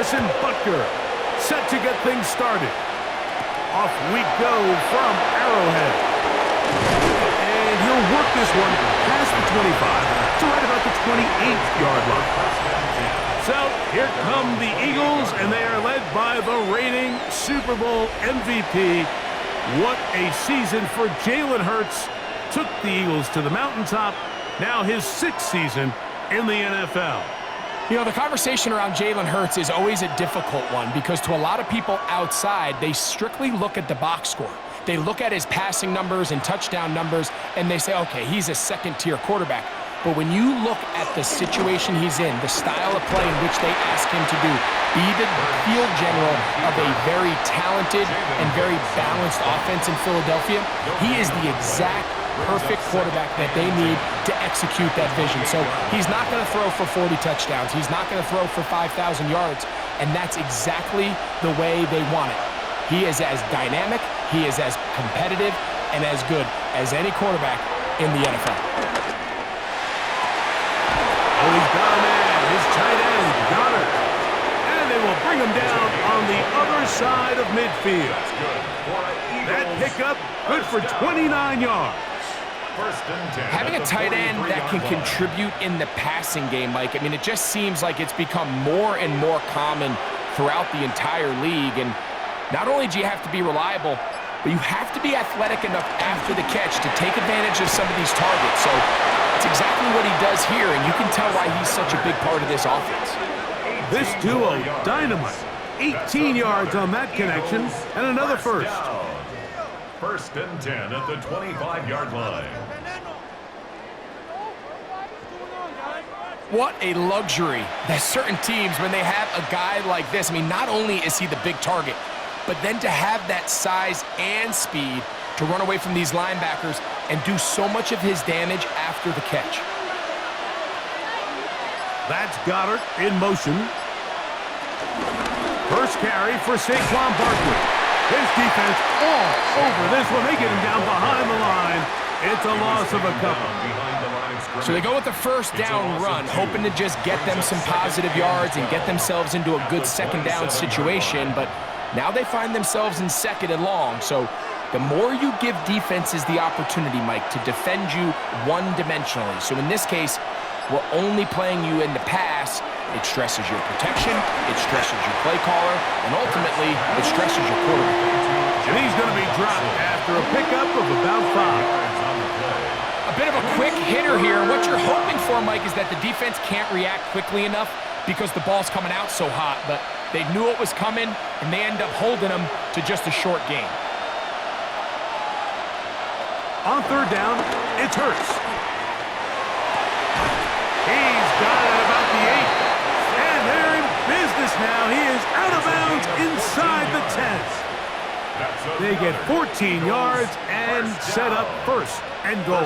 Harrison Butker set to get things started. Off we go from Arrowhead. And he'll work this one past the 25 to right about the 28-yard line. So here come the Eagles, and they are led by the reigning Super Bowl MVP. What a season for Jalen Hurts. Took the Eagles to the mountaintop. Now his 6th season in the NFL. You know, the conversation around Jalen Hurts is always a difficult one because to a lot of people outside, they strictly look at the box score. They look at his passing numbers and touchdown numbers, and they say, okay, he's a second-tier quarterback. But when you look at the situation he's in, the style of play in which they ask him to do, be the field general of a very talented and very balanced offense in Philadelphia, he is the exact perfect quarterback that they need to execute that vision. So he's not going to throw for 40 touchdowns. He's not going to throw for 5,000 yards, and that's exactly the way they want it. He is as dynamic, he is as competitive, and as good as any quarterback in the NFL. Oh, he's got a man, his tight end, Goddard. And they will bring him down on the other side of midfield. That pickup, good for 29 yards. Having a tight end that can contribute in the passing game, Mike, I mean, it just seems like it's become more and more common throughout the entire league. And not only do you have to be reliable, but you have to be athletic enough after the catch to take advantage of some of these targets. So it's exactly what he does here, and you can tell why he's such a big part of this offense. This duo, dynamite. 18 yards on that connection, and another first. 1st and 10 at the 25-yard line. What a luxury that certain teams, when they have a guy like this, I mean, not only is he the big target, but then to have that size and speed to run away from these linebackers and do so much of his damage after the catch. That's Goddard in motion. First carry for Saquon Barkley. His defense all over this one. They get him down behind the line. It's a loss of a couple. So they go with the first down run, hoping to just get them some positive yards and get themselves into a good second down situation. But now they find themselves in 2nd and long. So the more you give defenses the opportunity, Mike, to defend you one-dimensionally. So in this case, we're only playing you in the pass. It stresses your protection, it stresses your play caller, and ultimately, it stresses your quarterback. And he's going to be dropped after a pickup of about 5. A bit of a quick hitter here. What you're hoping for, Mike, is that the defense can't react quickly enough because the ball's coming out so hot, but they knew it was coming, and they end up holding them to just a short gain. On 3rd down, it's Hurts. He's got it about the 8. And they're in business now. He is out of bounds inside the 10. They get 14 yards and set up 1st and goal.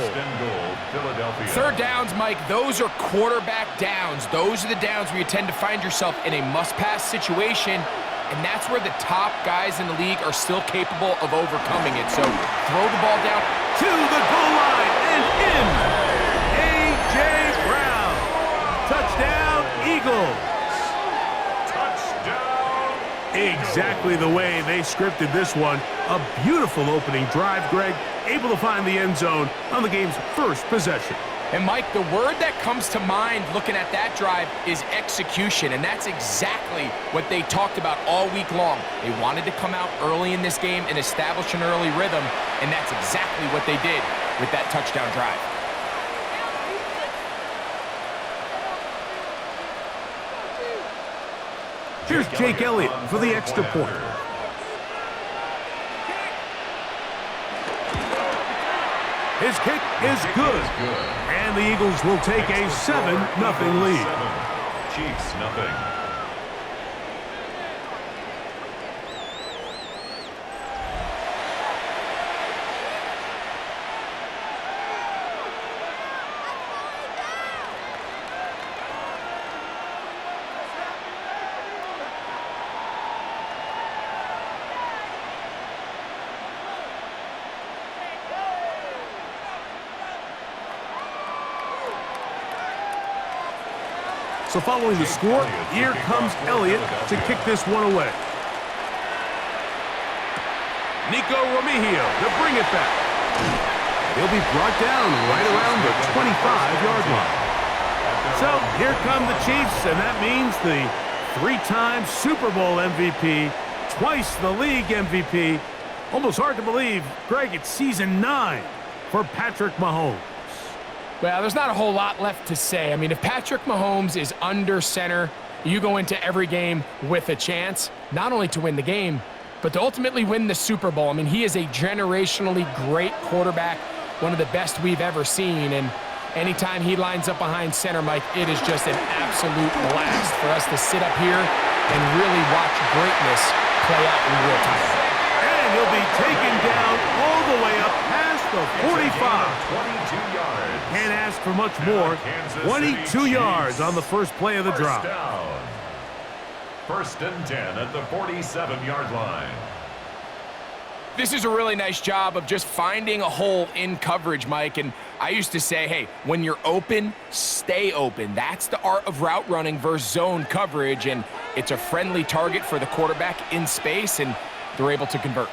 3rd downs, Mike, those are quarterback downs. Those are the downs where you tend to find yourself in a must-pass situation, and that's where the top guys in the league are still capable of overcoming it. So throw the ball down to the goal line and in. A.J. Brown. Touchdown, Eagles. Exactly the way they scripted this one. A beautiful opening drive, Greg. Able to find the end zone on the game's first possession. And, Mike, the word that comes to mind looking at that drive is execution, and that's exactly what they talked about all week long. They wanted to come out early in this game and establish an early rhythm, and that's exactly what they did with that touchdown drive. Here's Jake Elliott for the extra point. His kick is good. And the Eagles will take a 7-0 lead. Chiefs, nothing. So following the score, here comes Elliott to kick this one away. Nico Remigio to bring it back. He'll be brought down right around the 25-yard line. So here come the Chiefs, and that means the three-time Super Bowl MVP, twice the league MVP. Almost hard to believe, Greg, it's season 9 for Patrick Mahomes. Well, there's not a whole lot left to say. I mean, if Patrick Mahomes is under center, you go into every game with a chance, not only to win the game, but to ultimately win the Super Bowl. I mean, he is a generationally great quarterback, one of the best we've ever seen. And anytime he lines up behind center, Mike, it is just an absolute blast for us to sit up here and really watch greatness play out in real time. And he'll be taken down all the way up past the 45. 22 yards. Can't ask for much more. 22 yards on the first play of the drive. First and 10 at the 47-yard line. This is a really nice job of just finding a hole in coverage, Mike. And I used to say, hey, when you're open, stay open. That's the art of route running versus zone coverage. And it's a friendly target for the quarterback in space, and they're able to convert.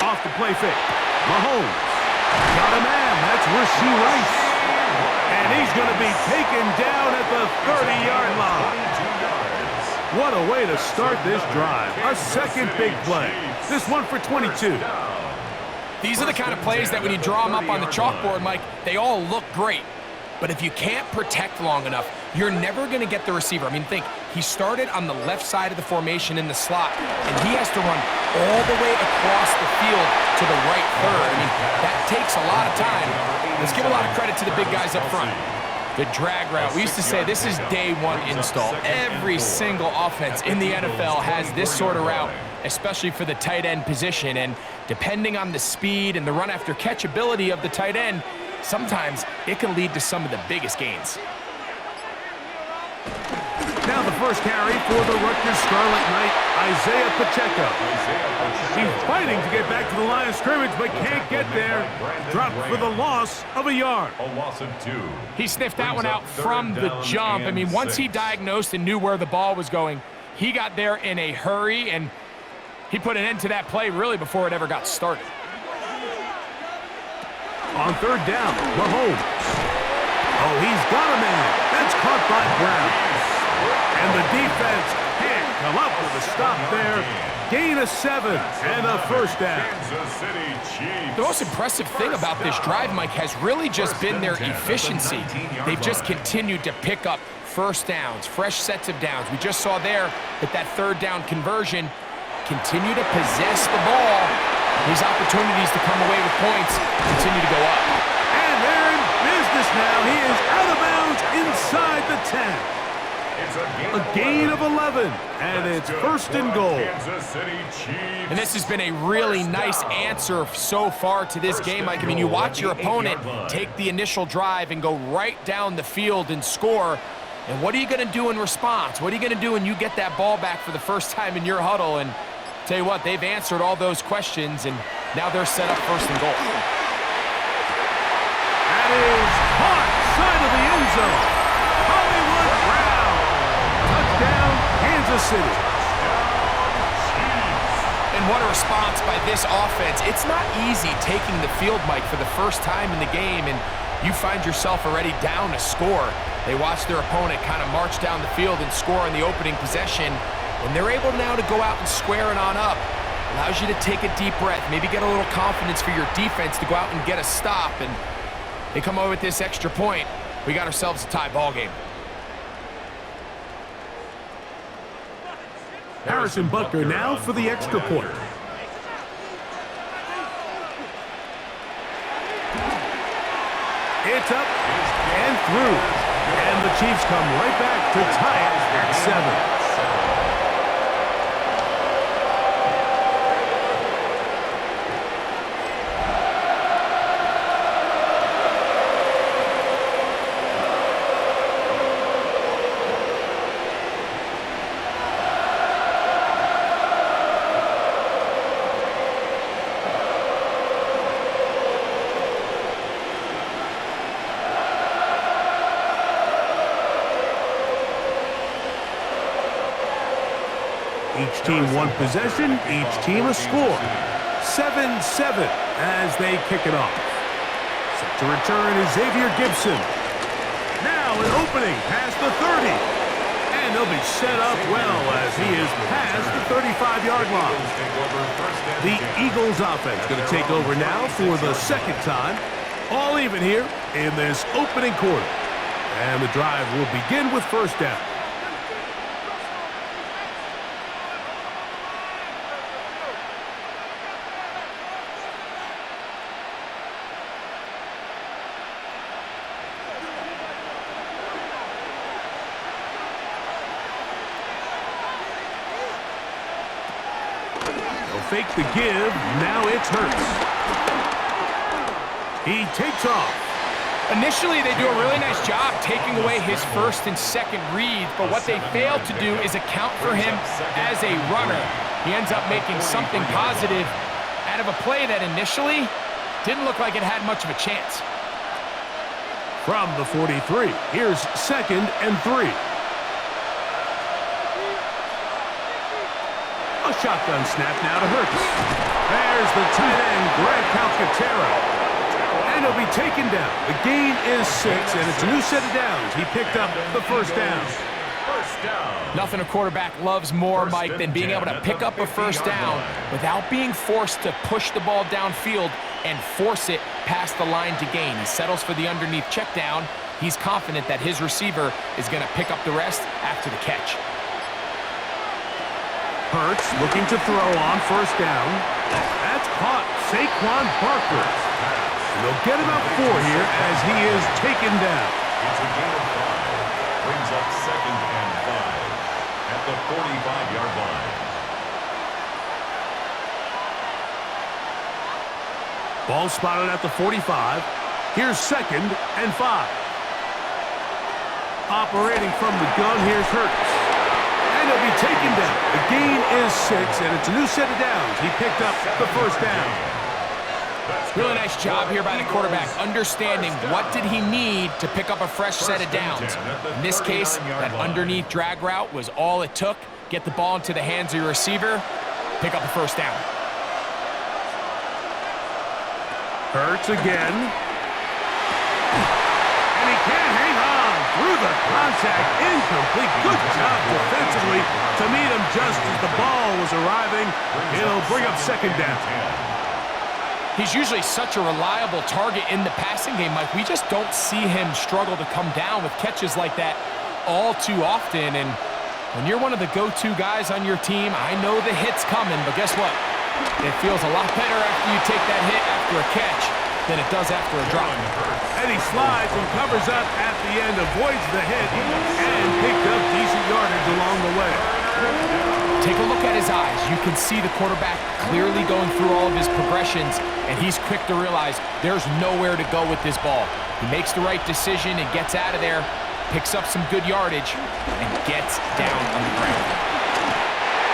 Off the play fake. Mahomes. Got a man. That's Rashee Rice. And he's going to be taken down at the 30-yard line. What a way to start this drive. A second big play. This one for 22. These are the kind of plays that when you draw them up on the chalkboard, Mike, they all look great. But if you can't protect long enough, you're never going to get the receiver. I mean, think, he started on the left side of the formation in the slot, and he has to run all the way across the field to the right third. I mean, that takes a lot of time. Let's give a lot of credit to the big guys up front. The drag route. We used to say this is day one install. Every single offense in the NFL has this sort of route, especially for the tight end position. And depending on the speed and the run after catch ability of the tight end, sometimes it can lead to some of the biggest gains. Now the first carry for the Rutgers Scarlet Knight, Isaiah Pacheco. He's fighting to get back to the line of scrimmage, but can't get there. Dropped for the loss of a yard. A loss of 2. He sniffed that one out from the jump. I mean, once he diagnosed and knew where the ball was going, he got there in a hurry, and he put an end to that play really before it ever got started. On third down, Mahomes. Oh, he's got a man. That's caught by Brown. And the defense can't come up with a stop there. Gain of 7 and a first down. The most impressive thing about this drive, Mike, has really just been their efficiency. They've just continued to pick up first downs, fresh sets of downs. We just saw there with that third down conversion, continue to possess the ball. These opportunities to come away with points continue to go up. And they're in business now. He is out of bounds inside the 10. A gain of 11, and it's first and goal. And this has been a really nice answer so far to this game, Mike. I mean, you watch your opponent take the initial drive and go right down the field and score. And what are you going to do in response? What are you going to do when you get that ball back for the first time in your huddle? And tell you what, they've answered all those questions, and now they're set up first and goal. That is caught side of the end zone. Hollywood Brown. Touchdown, Kansas City. And what a response by this offense. It's not easy taking the field, Mike, for the first time in the game, and you find yourself already down a score. They watch their opponent kind of march down the field and score on the opening possession, and they're able now to go out and square it on up. Allows you to take a deep breath, maybe get a little confidence for your defense to go out and get a stop, and they come over with this extra point. We got ourselves a tie ball game. Harrison Butker now for the extra point. It's up and through. And the Chiefs come right back to tie it at 7. Each team one possession, each team a score. 7-7 as they kick it off. Set to return is Xavier Gibson. Now an opening past the 30. And he'll be set up well as he is past the 35-yard line. The Eagles offense going to take over now for the second time. All even here in this opening quarter. And the drive will begin with first down. Fake the give, now it's Hurts. He takes off. Initially, they do a really nice job taking away his first and second read, but what they failed to do is account for him as a runner. He ends up making something positive out of a play that initially didn't look like it had much of a chance. From the 43, here's 2nd and 3. A shotgun snap now to Hurts. There's the tight end, Greg Calcaterra. And he'll be taken down. The gain is 6, and it's a new set of downs. He picked up the first down. Nothing a quarterback loves more, Mike, than being able to pick up a first down without being forced to push the ball downfield and force it past the line to gain. He settles for the underneath check down. He's confident that his receiver is going to pick up the rest after the catch. Hurts looking to throw on first down. That's caught. Saquon Barkley. And they'll get about 4 here as he is taken down. It's a gain of 5. Brings up 2nd and 5 at the 45-yard line. Ball spotted at the 45. Here's 2nd and 5. Operating from the gun, here's Hurts. And he'll be taken down. The gain is 6, and it's a new set of downs. He picked up the first down. Really nice job here by the quarterback, understanding what did he need to pick up a fresh set of downs. In this case, that underneath drag route was all it took. Get the ball into the hands of your receiver, pick up a first down. Hurts again. And he can't hang on through the contact. Incomplete. Good job defensively to meet him just as the ball was arriving. It'll bring up 2nd down. He's usually such a reliable target in the passing game, Mike. We just don't see him struggle to come down with catches like that all too often. And when you're one of the go-to guys on your team, I know the hit's coming, but guess what? It feels a lot better after you take that hit after a catch than it does after a drop. And he slides and covers up at the end, avoids the hit, and picked up decent yardage along the way. Take a look at his eyes. You can see the quarterback clearly going through all of his progressions, and he's quick to realize there's nowhere to go with this ball. He makes the right decision and gets out of there, picks up some good yardage, and gets down on the ground.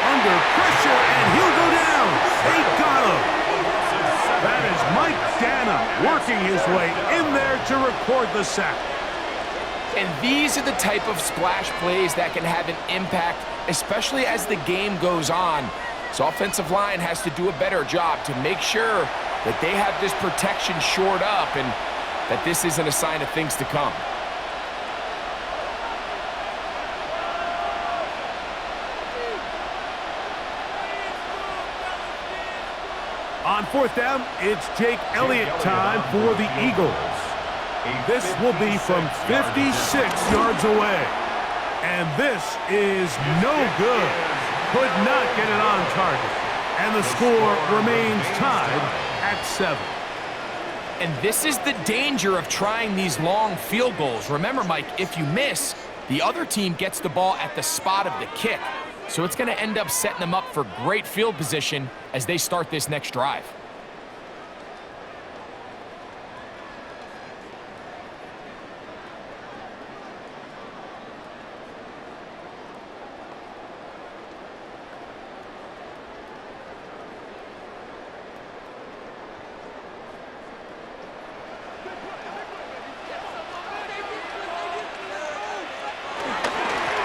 Under pressure, and he'll go down. They got him. That is Mike Dana working his way in there to record the sack. And these are the type of splash plays that can have an impact, especially as the game goes on. So offensive line has to do a better job to make sure that they have this protection shored up and that this isn't a sign of things to come. On 4th down, it's Jake Elliott time for the Eagles. This will be from 56 yards away. And this is no good. Could not get it on target. And the score remains tied at 7. And this is the danger of trying these long field goals. Remember, Mike, if you miss, the other team gets the ball at the spot of the kick. So it's going to end up setting them up for great field position as they start this next drive.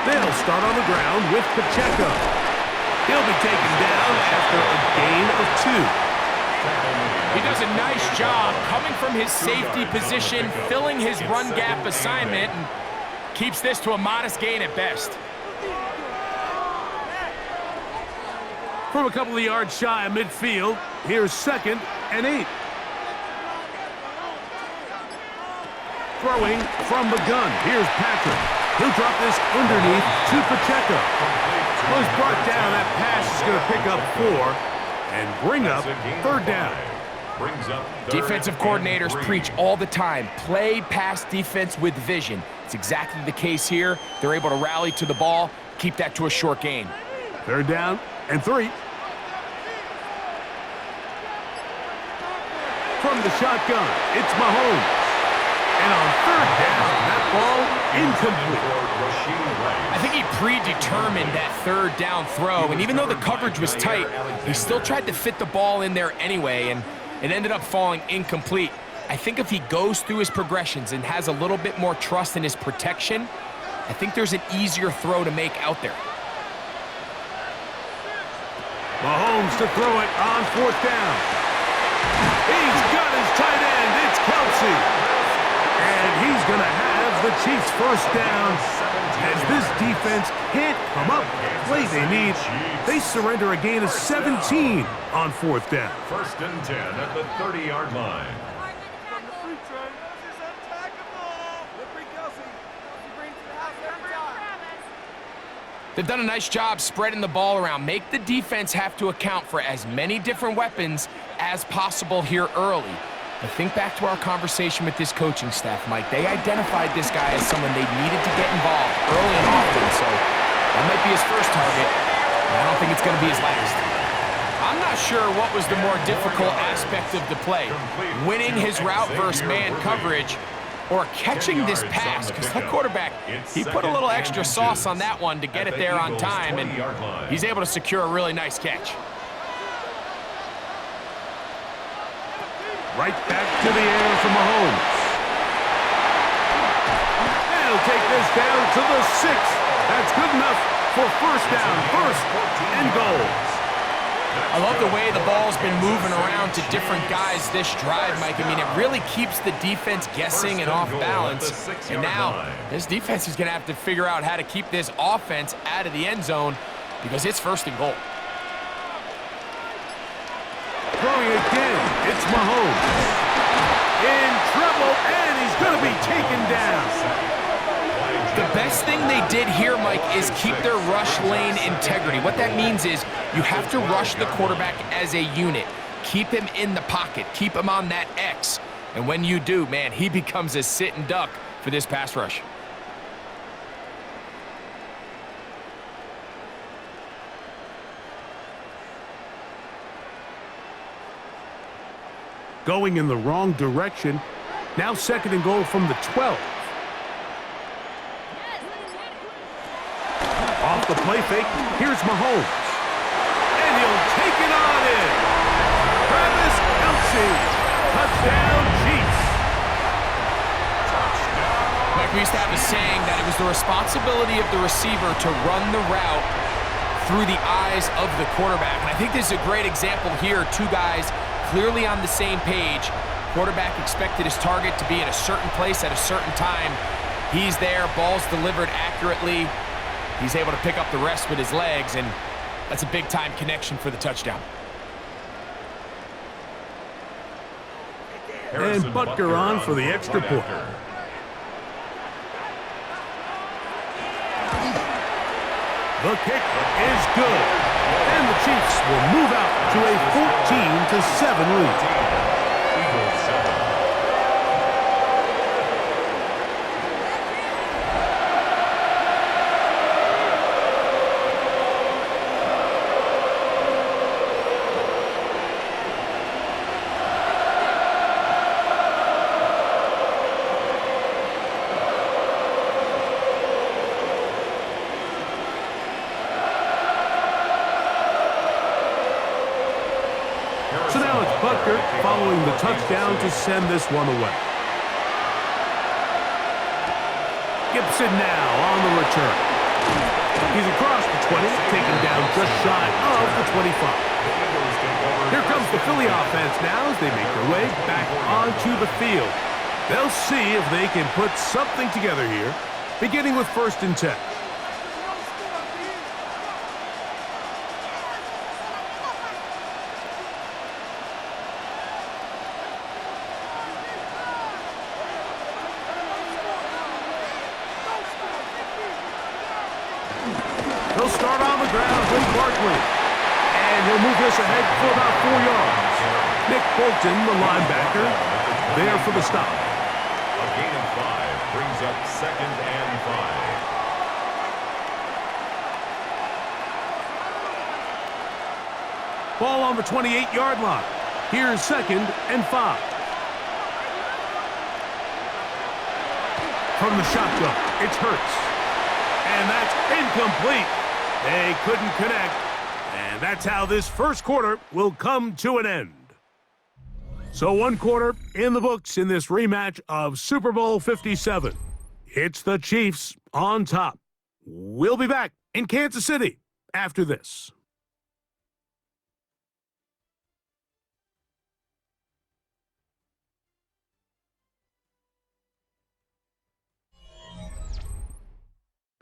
They'll start on the ground with Pacheco. He'll be taken down after a gain of 2. He does a nice job coming from his safety position, filling his run gap assignment, and keeps this to a modest gain at best. From a couple of yards shy of midfield, here's 2nd and 8. Throwing from the gun, here's Patrick. He'll drop this underneath to Pacheco. Well, he's brought down. That pass is going to pick up 4 and bring up 3rd down. Defensive coordinators preach all the time, play pass defense with vision. It's exactly the case here. They're able to rally to the ball, keep that to a short gain. 3rd down and 3. From the shotgun, it's Mahomes. And on 3rd down, that ball incomplete. I think he predetermined that 3rd down throw, and even though the coverage was tight, he still tried to fit the ball in there anyway, and it ended up falling incomplete. I think if he goes through his progressions and has a little bit more trust in his protection, I think there's an easier throw to make out there. Mahomes to throw it on 4th down. He's got his tight end. It's Kelsey. And he's going to have the Chiefs' 1st down. As this defense can't come up with the play they need, they surrender a gain of 17 on 4th down. 1st and 10 at the 30-yard line. They've done a nice job spreading the ball around. Make the defense have to account for as many different weapons as possible here early. But think back to our conversation with this coaching staff, Mike. They identified this guy as someone they needed to get involved early and often, so that might be his first target. I don't think it's going to be his last. I'm not sure what was the more difficult aspect of the play, winning his route versus man coverage or catching this pass, because that quarterback, he put a little extra sauce on that one to get it there on time, and he's able to secure a really nice catch. Right back to the air for Mahomes. And he'll take this down to the 6th. That's good enough for 1st down, 1st and goal. I love the way the ball's been moving around to different guys this drive, Mike. I mean, it really keeps the defense guessing and off balance. And now, this defense is going to have to figure out how to keep this offense out of the end zone because it's 1st and goal. Throwing again, it's Mahomes. In trouble, and he's going to be taken down. The best thing they did here, Mike, is keep their rush lane integrity. What that means is you have to rush the quarterback as a unit. Keep him in the pocket. Keep him on that X. And when you do, man, he becomes a sitting duck for this pass rush. Going in the wrong direction. Now 2nd and goal from the 12. Off the play fake, here's Mahomes. And he'll take it on in. Travis Kelce. Touchdown, Chiefs. Mike, we used to have a saying that it was the responsibility of the receiver to run the route through the eyes of the quarterback. And I think this is a great example here. 2 guys clearly on the same page. Quarterback expected his target to be in a certain place at a certain time. He's there, ball's delivered accurately. He's able to pick up the rest with his legs, and that's a big-time connection for the touchdown. And Butker on for the extra point. The kick is good. And the Chiefs will move out to a 14-7 lead. So now it's Butker following the touchdown to send this one away. Gibson now on the return. He's across the 20, taken down just shy of the 25. Here comes the Philly offense now as they make their way back onto the field. They'll see if they can put something together here, beginning with 1st and 10. He'll start on the ground with Barkley. And he'll move this ahead for about 4 yards. Nick Bolton, the linebacker, there for the stop. A gain of 5 brings up 2nd and 5. Ball on the 28-yard line. Here's 2nd and 5. From the shotgun, it's Hurts. And that's incomplete. They couldn't connect. And that's how this first quarter will come to an end. So 1 quarter in the books in this rematch of Super Bowl 57. It's the Chiefs on top. We'll be back in Kansas City after this.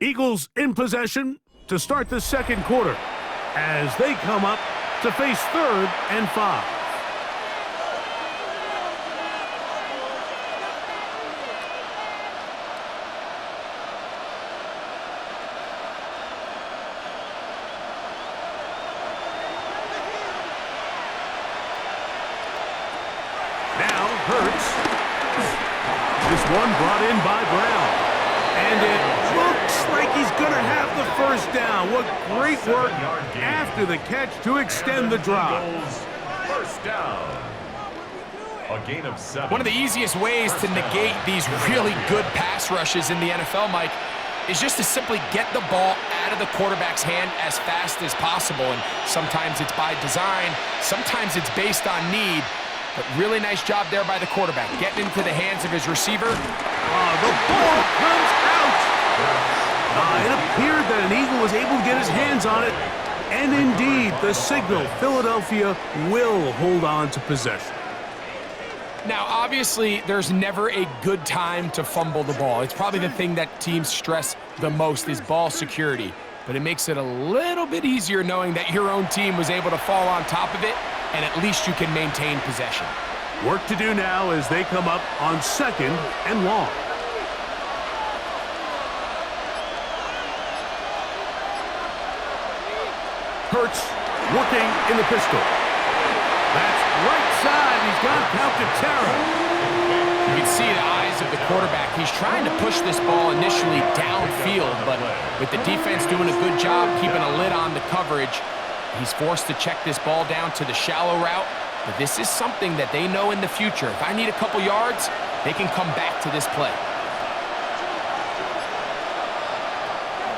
Eagles in possession to start the second quarter as they come up to face 3rd and 5. Now Hurts. This one brought in by Brown. And it looks like he's going to have the first down. What great work after the catch to extend the drive. First down. A gain of 7. One of the easiest ways to negate these really good pass rushes in the NFL, Mike, is just to simply get the ball out of the quarterback's hand as fast as possible. And sometimes it's by design, sometimes it's based on need. But really nice job there by the quarterback, getting into the hands of his receiver. The ball comes out. It appeared that an Eagle was able to get his hands on it. And indeed, the signal, Philadelphia will hold on to possession. Now, obviously, there's never a good time to fumble the ball. It's probably the thing that teams stress the most is ball security. But it makes it a little bit easier knowing that your own team was able to fall on top of it, and at least you can maintain possession. Work to do now as they come up on 2nd and long. Hurts working in the pistol. That's right side. He's got Calcaterra. You can see the eyes of the quarterback. He's trying to push this ball initially downfield, but with the defense doing a good job keeping a lid on the coverage, he's forced to check this ball down to the shallow route. But this is something that they know in the future. If I need a couple yards, they can come back to this play.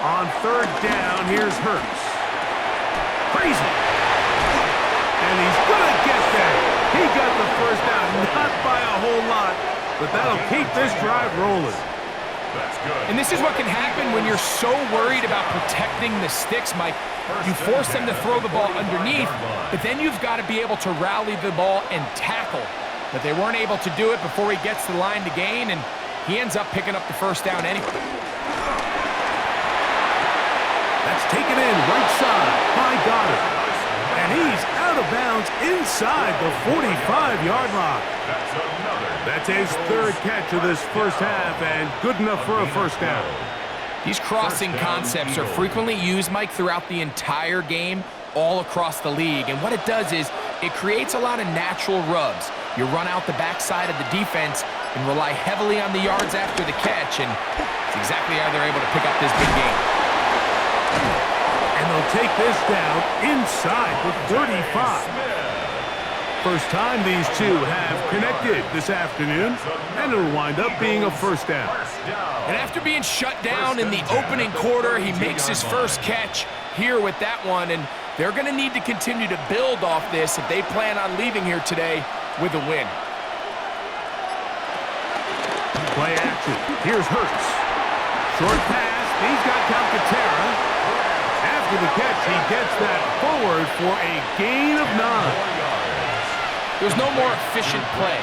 On 3rd down, here's Hurts. Crazy. And he's going to get there. He got the first down, not by a whole lot, but that'll keep this drive rolling. That's good. And this is what can happen when you're so worried about protecting the sticks, Mike. You force them to throw the ball underneath, but then you've got to be able to rally the ball and tackle. But they weren't able to do it before he gets to the line to gain, and he ends up picking up the first down anyway. That's taken in right side by Goddard. And he's out of bounds inside the 45-yard line. That's his 3rd catch of this first half, and good enough for a first down. These crossing concepts are frequently used, Mike, throughout the entire game, all across the league. And what it does is it creates a lot of natural rubs. You run out the backside of the defense and rely heavily on the yards after the catch, and it's exactly how they're able to pick up this big game. And they'll take this down inside the 35. First time these two have connected this afternoon, and it'll wind up being a first down. And after being shut down in the opening quarter, he makes his first catch here with that one, and they're going to need to continue to build off this if they plan on leaving here today with a win. Play action. Here's Hurts. Short pass, He's got Calcaterra. After the catch, he gets that forward for a gain of 9. There's no more efficient play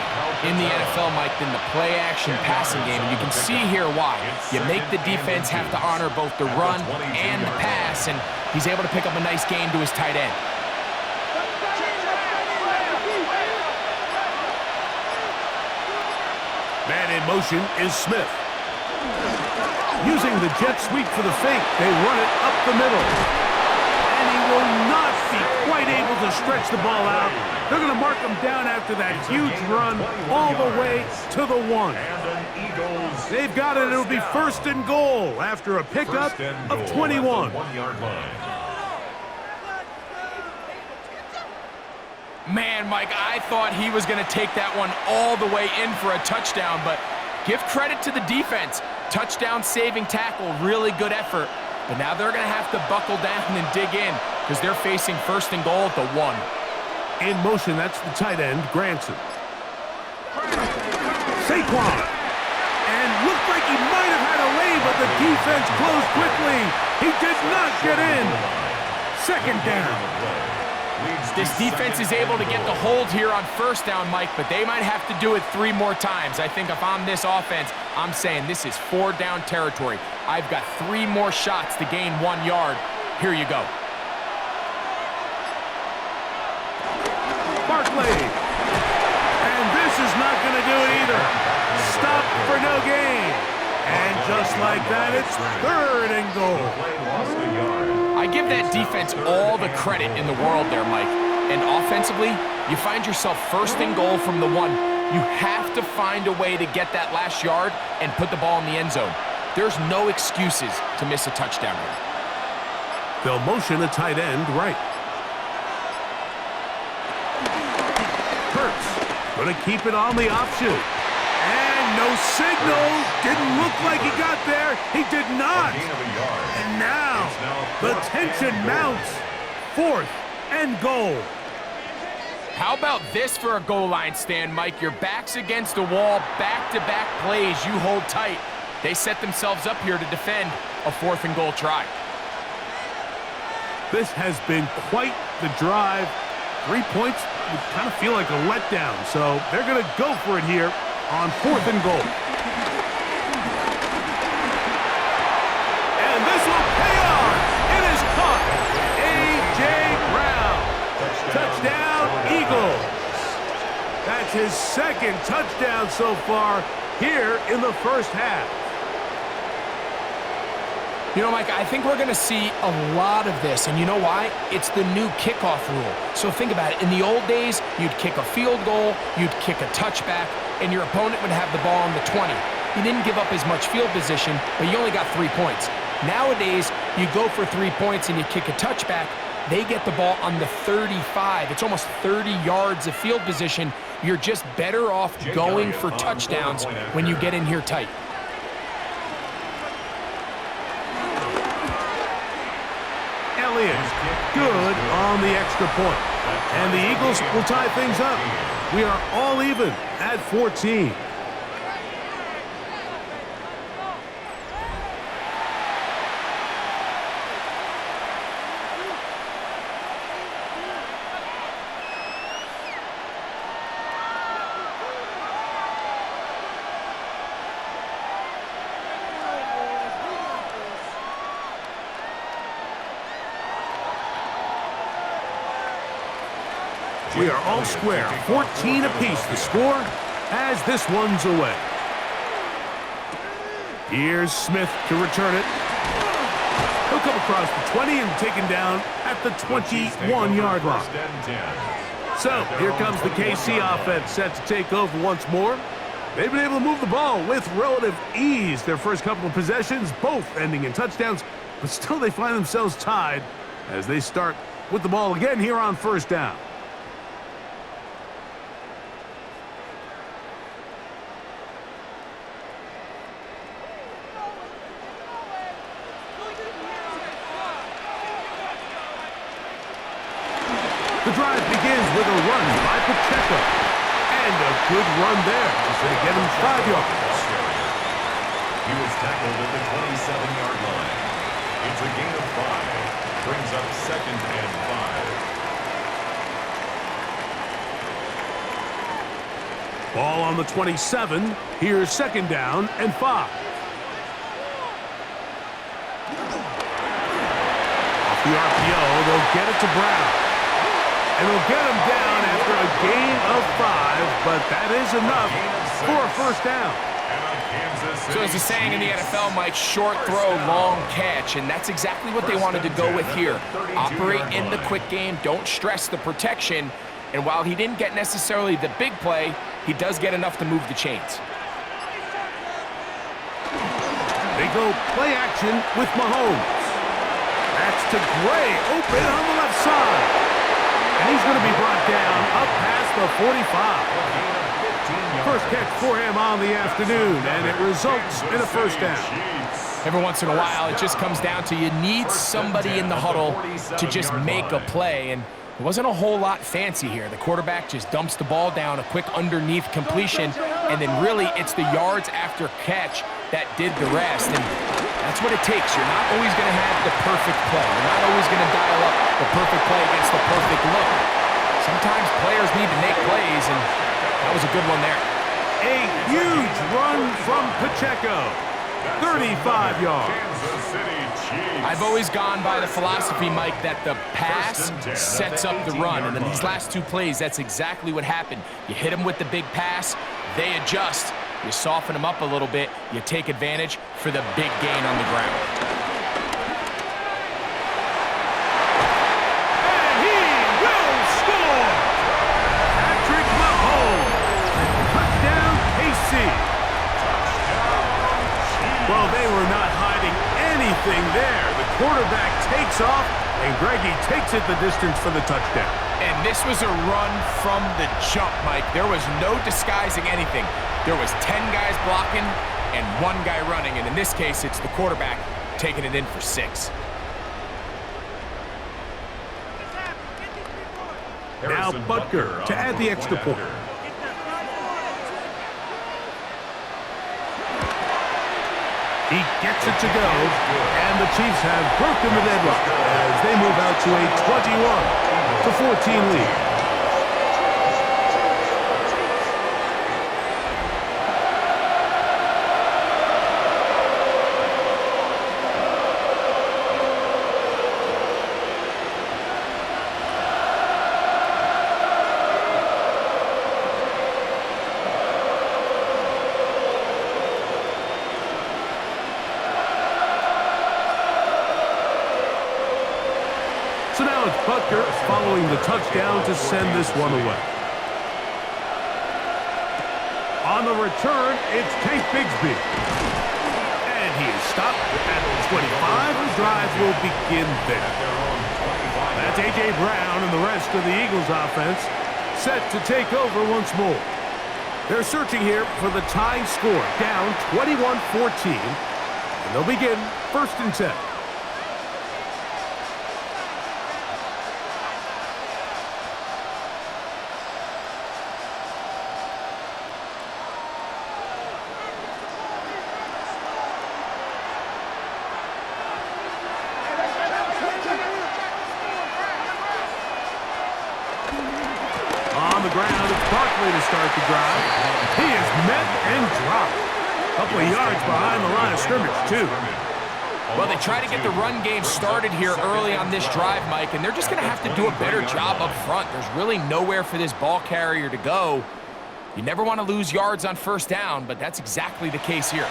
in the NFL, Mike, than the play-action passing game, and you can see here why. You make the defense have to honor both the run and the pass, and he's able to pick up a nice gain to his tight end. Man in motion is Smith. Using the jet sweep for the fake, they run it up the middle. And he will not be quite able to stretch the ball out. They're going to mark him down after that huge run all the way to the 1. They've got it. It'll be 1st and goal after a pickup of 21. Man, Mike, I thought he was going to take that one all the way in for a touchdown, but give credit to the defense. Touchdown saving tackle, really good effort. But now they're going to have to buckle down and dig in because they're facing 1st and goal at the 1. In motion, that's the tight end, Granson. Saquon. And looked like he might have had a lane, but the defense closed quickly. He did not get in. 2nd down. This defense is able to get the hold here on 1st down, Mike, but they might have to do it 3 more times. I think if I'm this offense, I'm saying this is 4 down territory. I've got 3 more shots to gain 1 yard. Here you go. Barkley. And this is not going to do it either. Stop for no gain. And just like that, it's 3rd and goal. I give that defense all the credit in the world there, Mike. And offensively, you find yourself 1st and goal from the 1. You have to find a way to get that last yard and put the ball in the end zone. There's no excuses to miss a touchdown here. They'll motion a tight end right. Hurts going to keep it on the option. And no signal. Didn't look like he got there. He did not. And now the tension mounts. 4th and goal. How about this for a goal line stand, Mike? Your back's against the wall, back-to-back plays. You hold tight. They set themselves up here to defend a 4th and goal try. This has been quite the drive. 3 points would kind of feel like a letdown, so they're going to go for it here on 4th and goal. And this will pay off. It is caught. A.J. Brown. Touchdown, Eagles. That's his 2nd touchdown so far here in the 1st half. You know, Mike, I think we're going to see a lot of this, and you know why? It's the new kickoff rule. So think about it. In the old days, you'd kick a field goal, you'd kick a touchback, and your opponent would have the ball on the 20. You didn't give up as much field position, but you only got 3 points. Nowadays, you go for 3 points and you kick a touchback, they get the ball on the 35. It's almost 30 yards of field position. You're just better off going for touchdowns when you get in here tight. Good on the extra point. And the Eagles will tie things up. We are all even at 14. We are all square, 14 apiece the score as this one's away. Here's Smith to return it. He'll come across the 20 and taken down at the 21-yard line. So here comes the KC offense set to take over once more. They've been able to move the ball with relative ease. Their first couple of possessions, both ending in touchdowns, but still they find themselves tied as they start with the ball again here on 1st down. The drive begins with a run by Pacheco. And a good run there. He's going to get him 5 yards. He was tackled at the 27-yard line. It's a gain of 5. Brings up 2nd and 5. Ball on the 27. Here's 2nd down and 5. Off the RPO, they'll get it to Brown. And they'll get him down after a gain of 5, but that is enough for a 1st down. So as a saying in the NFL, Mike, short throw, long catch, and that's exactly what they wanted to go with here. Operate in the quick game, don't stress the protection, and while he didn't get necessarily the big play, he does get enough to move the chains. They go play action with Mahomes. That's to Gray, open on the left side. And he's going to be brought down up past the 45. First catch for him on the afternoon, and it results in a 1st down. Every once in a while, it just comes down to you need somebody in the huddle to just make a play, and it wasn't a whole lot fancy here. The quarterback just dumps the ball down, a quick underneath completion, and then really it's the yards after catch that did the rest, and that's what it takes. You're not always going to have the perfect play. You're not always going to dial up the perfect play against the perfect look. Sometimes players need to make plays, and that was a good one there. A huge run from Pacheco. 35 yards. I've always gone by the philosophy, Mike, that the pass sets up the run. And in these last 2 plays, that's exactly what happened. You hit them with the big pass, they adjust. You soften them up a little bit, you take advantage for the big gain on the ground. And he will score! Patrick Mahomes. Touchdown, KC. Well, they were not hiding anything there. The quarterback takes off, and Greggy takes it the distance for the touchdown. And this was a run from the jump, Mike. There was no disguising anything. There was 10 guys blocking and 1 guy running, and in this case, it's the quarterback taking it in for 6. Now Butker to add the extra point. He gets it to go, and the Chiefs have broken the deadlock as they move out to a 21-14 lead. So now it's Butker following the touchdown to send this one away. On the return, it's Tank Bigsby. And he is stopped at the 25. The drive will begin there. That's A.J. Brown and the rest of the Eagles offense set to take over once more. They're searching here for the tying score, down 21-14. And they'll begin 1st and 10. Ground, it's Barkley to start the drive. He is met and dropped. A couple of yards behind the line of scrimmage, too. Well, they try to get the run game started here early on this drive, Mike, and they're just going to have to do a better job up front. There's really nowhere for this ball carrier to go. You never want to lose yards on 1st down, but that's exactly the case here.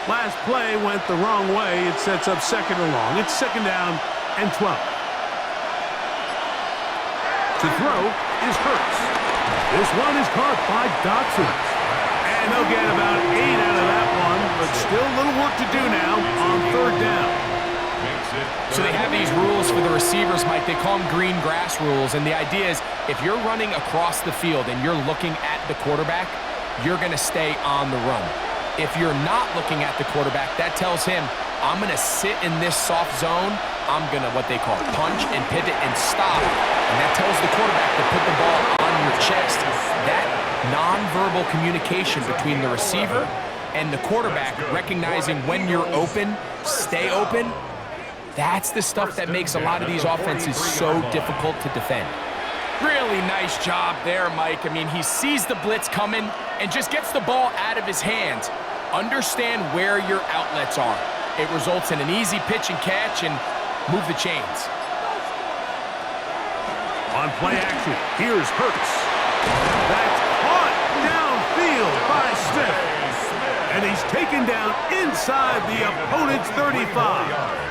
Last play went the wrong way. It sets up 2nd and long. It's 2nd down and 12. To throw is Hurts. This one is caught by Dotson. And they'll get about 8 out of that one, but still a little work to do now on 3rd down. So they have these rules for the receivers, Mike. They call them green grass rules, and the idea is if you're running across the field and you're looking at the quarterback, you're going to stay on the run. If you're not looking at the quarterback, that tells him, I'm going to sit in this soft zone. I'm going to, what they call, punch and pivot and stop. And that tells the quarterback to put the ball on your chest. That nonverbal communication between the receiver and the quarterback recognizing when you're open, stay open, that's the stuff that makes a lot of these offenses so difficult to defend. Really nice job there, Mike. I mean, he sees the blitz coming and just gets the ball out of his hands. Understand where your outlets are. It results in an easy pitch and catch and move the chains. On play action, here's Hurts. That's caught downfield by Smith. And he's taken down inside the opponent's 35.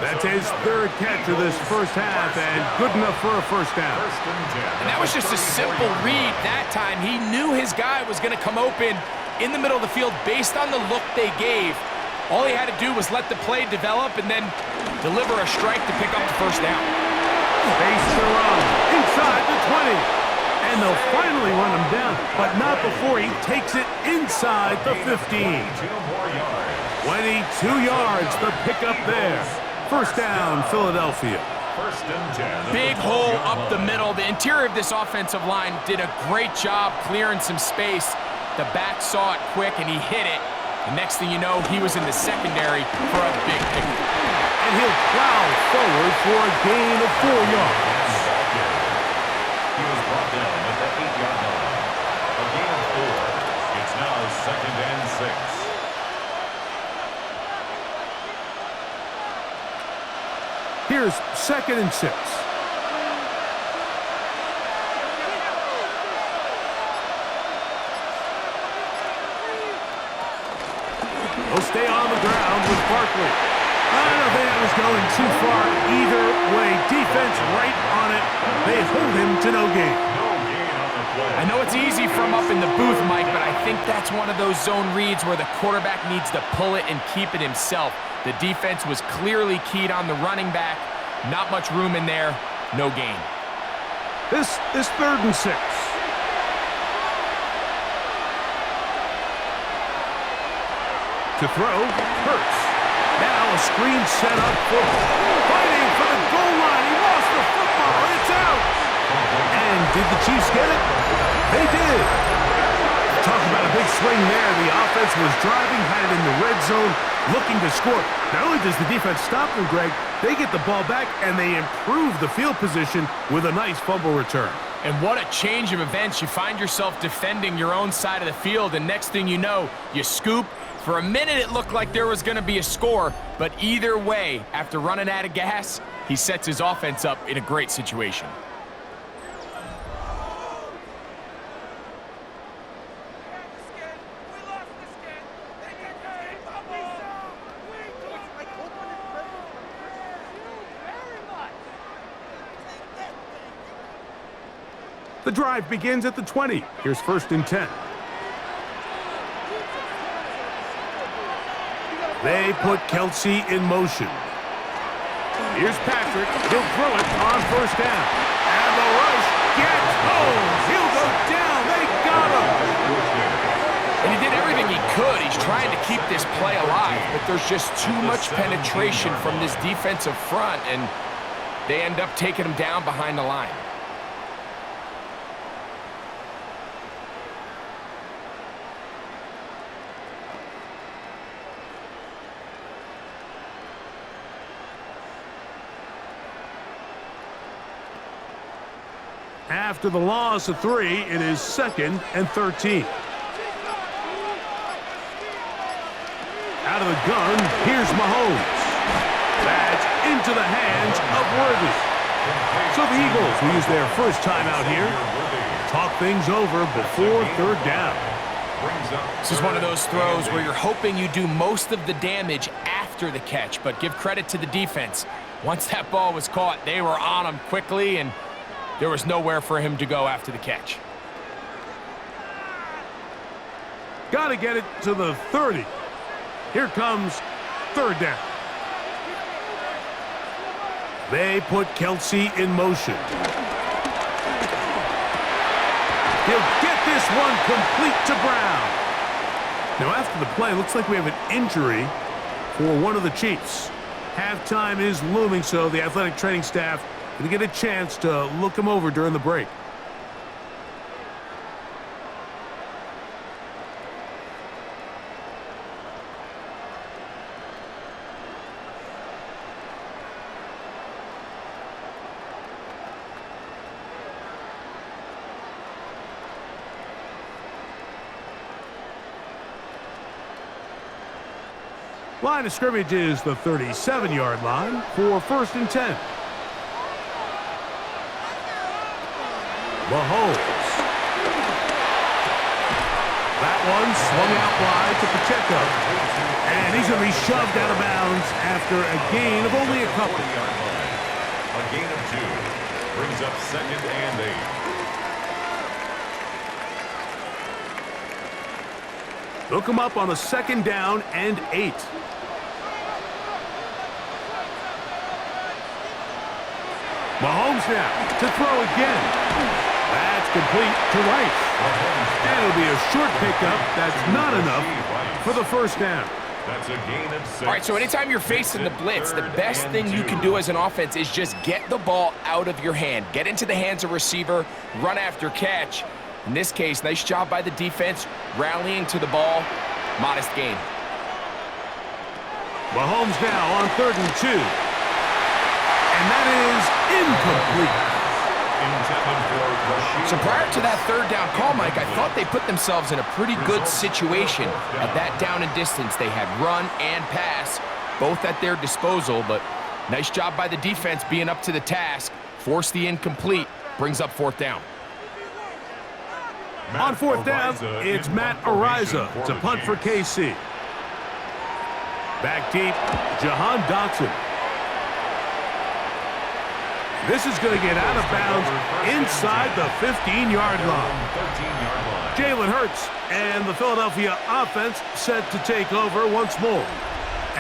That's his third catch of this first half, and good enough for a first down. And that was just a simple read that time. He knew his guy was going to come open in the middle of the field based on the look they gave. All he had to do was let the play develop and then deliver a strike to pick up the first down. Space to run inside the 20. And they'll finally run him down, but not before he takes it inside the 15. 22 yards, the pickup there. First down, Philadelphia. First and 10. Big hole up the middle. The interior of this offensive line did a great job clearing some space. The back saw it quick, and he hit it. The next thing you know, he was in the secondary for a big pickup. And he'll plow forward for a gain of 4 yards. He was brought down at the 8-yard line. A gain of 4. It's now second and 6. Here's second and 6. He'll stay on the ground with Barkley. I don't think that was going too far either way. Defense right on it. They hold him to no gain. I know it's easy from up in the booth, Mike, but I think that's one of those zone reads where the quarterback needs to pull it and keep it himself. The defense was clearly keyed on the running back. Not much room in there. No gain. This is third and 6. To throw, Hurts. Now a screen set up for fighting for the goal line. He lost the football. It's out. And did the Chiefs get it? They did. Talk about a big swing there. The offense was driving, had it in the red zone, looking to score. Not only does the defense stop them, Greg, they get the ball back and they improve the field position with a nice fumble return. And what a change of events. You find yourself defending your own side of the field, and next thing you know, you scoop. For a minute, it looked like there was going to be a score, but either way, after running out of gas, he sets his offense up in a great situation. The drive begins at the 20. Here's first and 10. They put Kelsey in motion. Here's Patrick. He'll throw it on first down. And the rush gets home. He'll go down. They got him. And he did everything he could. He's trying to keep this play alive, but there's just too much penetration from this defensive front, and they end up taking him down behind the line. After the loss of 3, it is second and 13. Out of the gun, here's Mahomes. That's into the hands of Worthy. So the Eagles will use their first time out here. Talk things over before third down. This is one of those throws where you're hoping you do most of the damage after the catch, but give credit to the defense. Once that ball was caught, they were on him quickly, and there was nowhere for him to go after the catch. Got to get it to the 30. Here comes third down. They put Kelsey in motion. He'll get this one complete to Brown. Now after the play, looks like we have an injury for one of the Chiefs. Halftime is looming, so the athletic training staff going to get a chance to look him over during the break. Line of scrimmage is the 37-yard line for 1st and 10. Mahomes. That one swung out wide to Pacheco. And he's going to be shoved out of bounds after a gain of only a couple. A gain of 2 brings up 2nd and 8. They'll come up on a 2nd down and 8. Mahomes now to throw again. That's complete to Rice. And it'll be a short pickup. That's not enough for the 1st down. That's a gain of 6. All right, so anytime you're facing the blitz, the best thing you can do as an offense is just get the ball out of your hand. Get into the hands of receiver, run after catch. In this case, nice job by the defense, rallying to the ball. Modest gain. Mahomes now on 3rd and 2. And that is incomplete. So prior to that 3rd down call, Mike, I thought they put themselves in a pretty good situation at that down and distance. They had run and pass, both at their disposal, but nice job by the defense being up to the task. Force the incomplete, brings up 4th down. On 4th down, it's Matt Ariza to punt for KC. Back deep, Jahan Dotson. This is going to get out of bounds inside the 15-yard line. Jalen Hurts and the Philadelphia offense set to take over once more.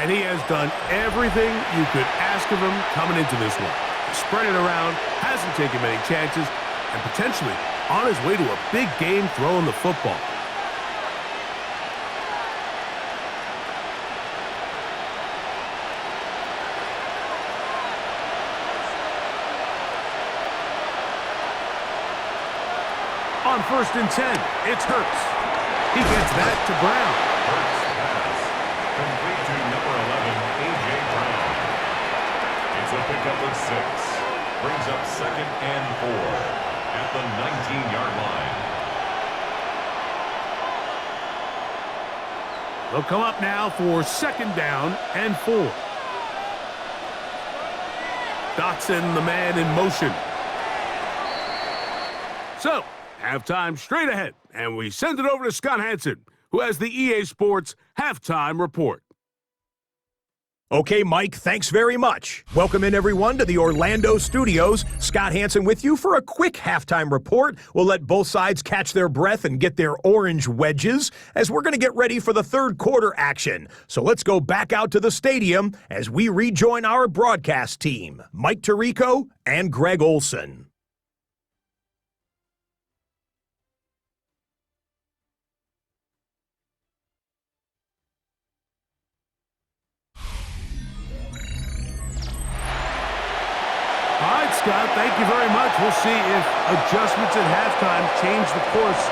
And he has done everything you could ask of him coming into this one. Spread it around, hasn't taken many chances, and potentially on his way to a big game throwing the football. On 1st and 10, it's Hurts. He gets that to Brown. Hurts pass. Complete to number 11, A.J. Brown. It's a pickup of 6. Brings up 2nd and 4 at the 19-yard line. They'll come up now for 2nd down and 4. Dotson, the man in motion. So, halftime straight ahead, and we send it over to Scott Hansen, who has the EA Sports Halftime Report. Okay, Mike, thanks very much. Welcome in, everyone, to the Orlando studios. Scott Hansen with you for a quick halftime report. We'll let both sides catch their breath and get their orange wedges as we're going to get ready for the 3rd quarter action. So let's go back out to the stadium as we rejoin our broadcast team, Mike Tirico and Greg Olson. All right, Scott, thank you very much. We'll see if adjustments at halftime change the course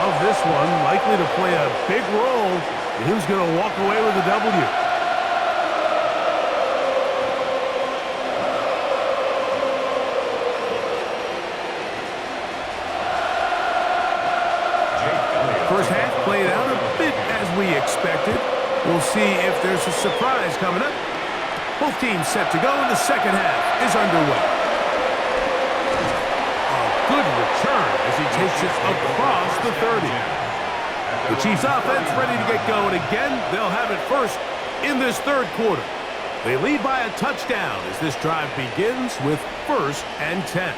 of this one. Likely to play a big role in who's going to walk away with a W. First half played out a bit as we expected. We'll see if there's a surprise coming up. Both teams set to go, and the 2nd half is underway. A good return as he takes it across the 30. The Chiefs offense ready to get going again. They'll have it first in this 3rd quarter. They lead by a touchdown as this drive begins with 1st and 10.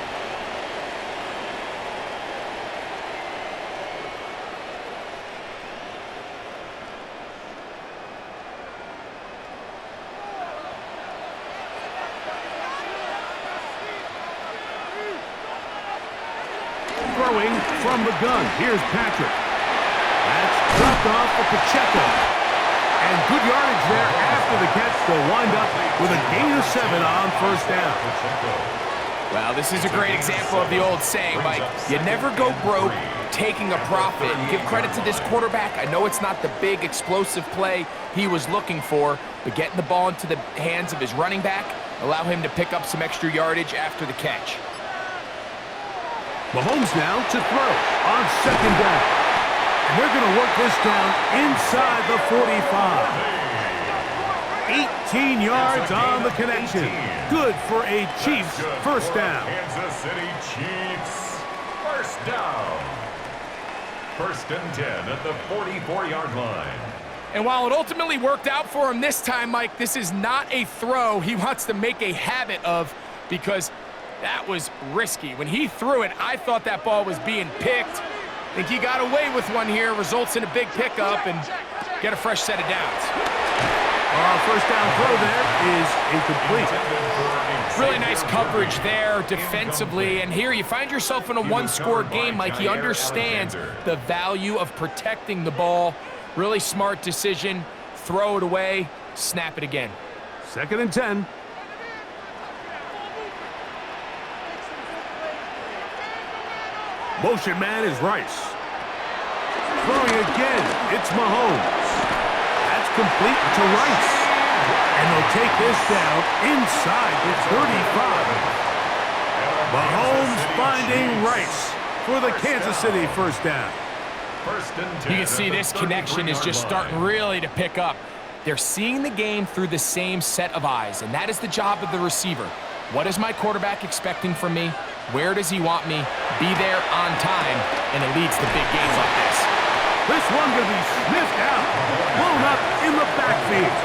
Throwing from the gun. Here's Patrick. That's dropped off for Pacheco. And good yardage there after the catch. They'll wind up with a gain of 7 on 1st down. Well, this is a great example of the old saying, Mike. You never go broke taking a profit. And give credit to this quarterback. I know it's not the big explosive play he was looking for, but getting the ball into the hands of his running back, allow him to pick up some extra yardage after the catch. Mahomes now to throw on 2nd down. And they're going to work this down inside the 45. 18 yards on the connection. Good for a Chiefs first down. Kansas City Chiefs. First down. First and 10 at the 44-yard line. And while it ultimately worked out for him this time, Mike, this is not a throw he wants to make a habit of, because that was risky. When he threw it, I thought that ball was being picked. I think he got away with one here, results in a big pickup, and get a fresh set of downs. First down throw there is incomplete. Really nice coverage there defensively, and here you find yourself in a one-score game. Mike, he understands the value of protecting the ball. Really smart decision. Throw it away, snap it again. Second and 10. Motion man is Rice. Throwing again, it's Mahomes. That's complete to Rice. And they'll take this down inside the 35. Mahomes finding Rice for the Kansas City first down. You can see this connection is just starting really to pick up. They're seeing the game through the same set of eyes, and that is the job of the receiver. What is my quarterback expecting from me? Where does he want me? Be there on time, and it leads to big games like this. This one going to be sniffed out, blown up in the backfield.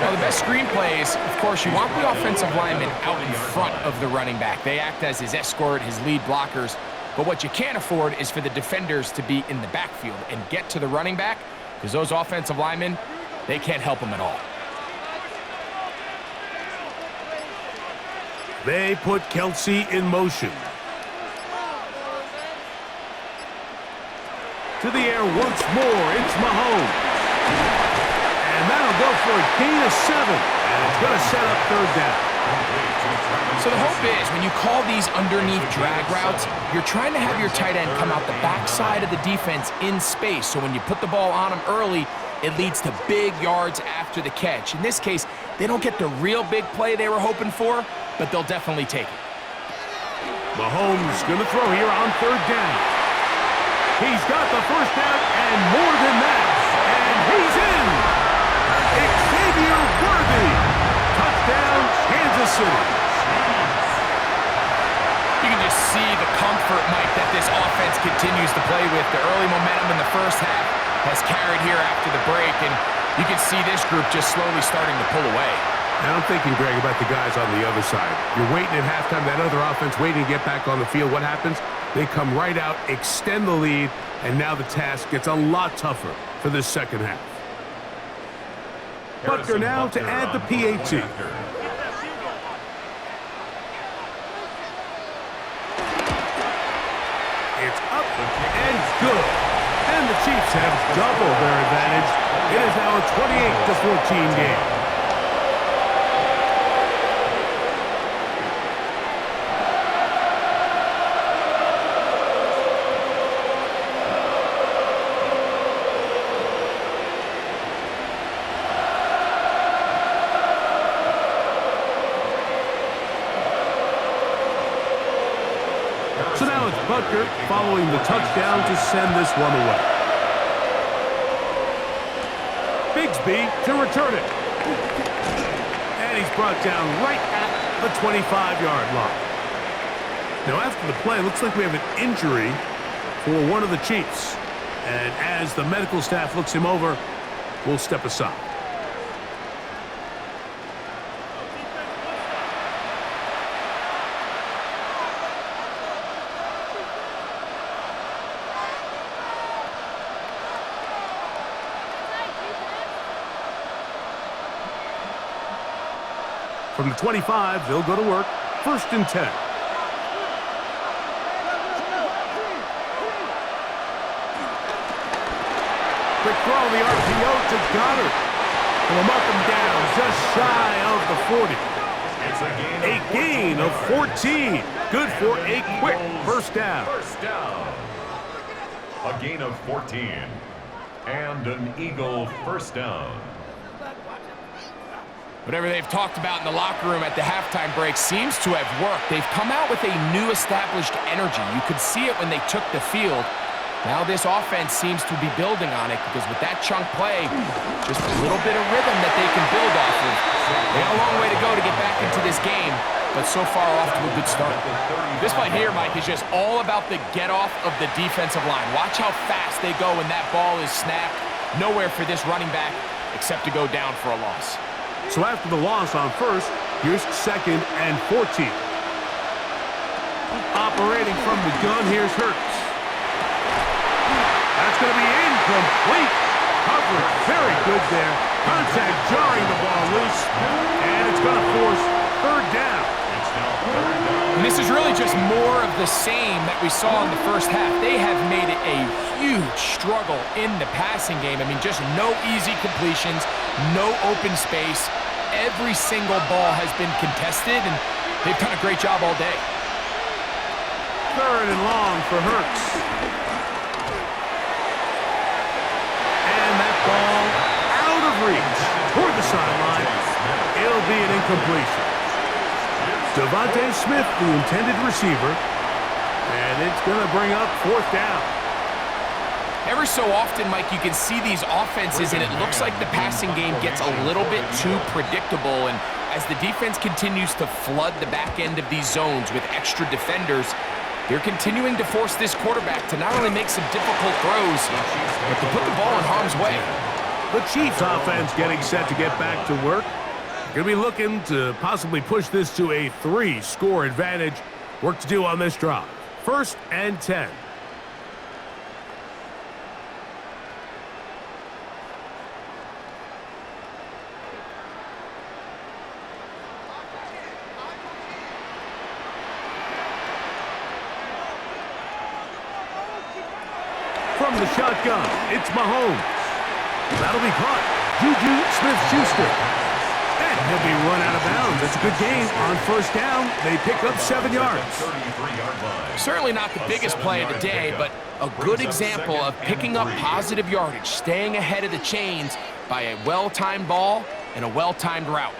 Well, the best screenplays, of course, you want the offensive lineman out in front of the running back. They act as his escort, his lead blockers. But what you can't afford is for the defenders to be in the backfield and get to the running back, because those offensive linemen, they can't help him at all. They put Kelsey in motion. To the air once more, it's Mahomes. And that'll go for a gain of 7. And it's going to set up third down. So the hope is, when you call these underneath drag routes, you're trying to have your tight end come out the backside of the defense in space. So when you put the ball on him early, it leads to big yards after the catch. In this case, they don't get the real big play they were hoping for, but they'll definitely take it. Mahomes going to throw here on third down. He's got the first down and more than that. And he's in. Xavier Worthy. Touchdown, Kansas City. You can just see the comfort, Mike, that this offense continues to play with. The early momentum in the first half has carried here after the break, and you can see this group just slowly starting to pull away. Now I'm thinking, Greg, about the guys on the other side. You're waiting at halftime, that other offense waiting to get back on the field. What happens? They come right out, extend the lead, and now the task gets a lot tougher for this second half. Butker now to add the PAT. It's up and good. And the Chiefs have doubled their advantage. It is now a 28-14 game. So now it's Butker following the touchdown to send this one away. Bigsby to return it. And he's brought down right at the 25-yard line. Now after the play, it looks like we have an injury for one of the Chiefs. And as the medical staff looks him over, we'll step aside. From the 25, they'll go to work. First and 10. Quick throw on the RPO to Goddard. Pull him up and down, just shy of the 40. It's A gain of 14. Good for a quick first down. First down. A gain of 14. And an Eagle first down. Whatever they've talked about in the locker room at the halftime break seems to have worked. They've come out with a new established energy. You could see it when they took the field. Now this offense seems to be building on it because with that chunk play, just a little bit of rhythm that they can build off of. They got a long way to go to get back into this game, but so far off to a good start. This play here, Mike, is just all about the get-off of the defensive line. Watch how fast they go when that ball is snapped. Nowhere for this running back except to go down for a loss. So after the loss on first, here's 2nd and 14. Operating from the gun, here's Hurts. That's going to be incomplete. Coverage very good there. Contact jarring the ball loose. And it's going to force 3rd down. And this is really just more of the same that we saw in the first half. They have made it a huge struggle in the passing game. I mean, just no easy completions, no open space. Every single ball has been contested, and they've done a great job all day. 3rd and long for Hurts. And that ball out of reach toward the sideline. It'll be an incompletion. Devontae Smith, the intended receiver, and it's going to bring up 4th down. Every so often, Mike, you can see these offenses, and it looks like the passing game gets a little bit too predictable, and as the defense continues to flood the back end of these zones with extra defenders, they're continuing to force this quarterback to not only make some difficult throws, but to put the ball in harm's way. The Chiefs offense getting set to get back to work. Going to be looking to possibly push this to a 3-score advantage. Work to do on this drive. 1st and 10. From the shotgun, it's Mahomes. That'll be caught. Juju Smith-Schuster. And he'll be run out of bounds. That's a good gain on 1st down. They pick up 7 yards. Certainly not the biggest play of the day, but a good example of picking up positive yardage, staying ahead of the chains by a well-timed ball and a well-timed route.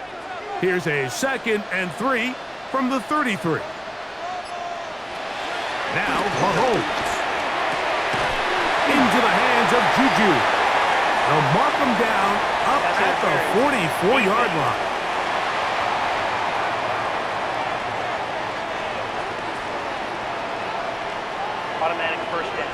Here's a 2nd and 3 from the 33. Now Mahomes. Into the hands of Juju. They'll mark him down up at the 44-yard line. Automatic 1st down.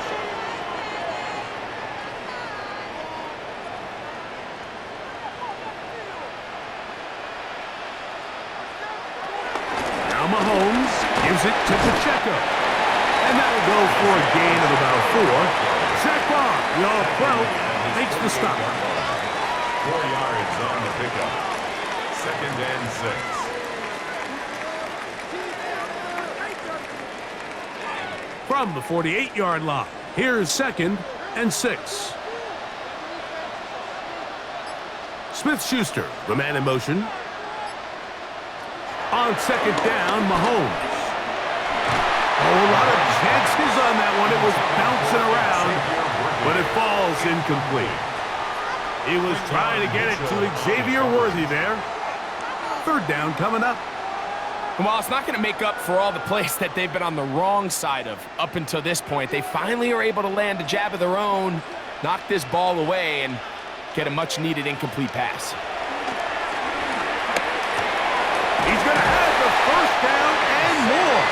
Now Mahomes gives it to Pacheco. And that'll go for a gain of about 4. Saquon, the All-Pro, makes the stop. 4 yards on the pickup. 2nd and 6. From the 48-yard line, here's 2nd and 6. Smith-Schuster, the man in motion. On 2nd down, Mahomes. Oh, a lot of chances on that one. It was bouncing around, but it falls incomplete. He was trying to get it to Xavier Worthy there. 3rd down coming up. And while it's not going to make up for all the plays that they've been on the wrong side of up until this point, they finally are able to land a jab of their own, knock this ball away, and get a much-needed incomplete pass. He's going to have the 1st down and more.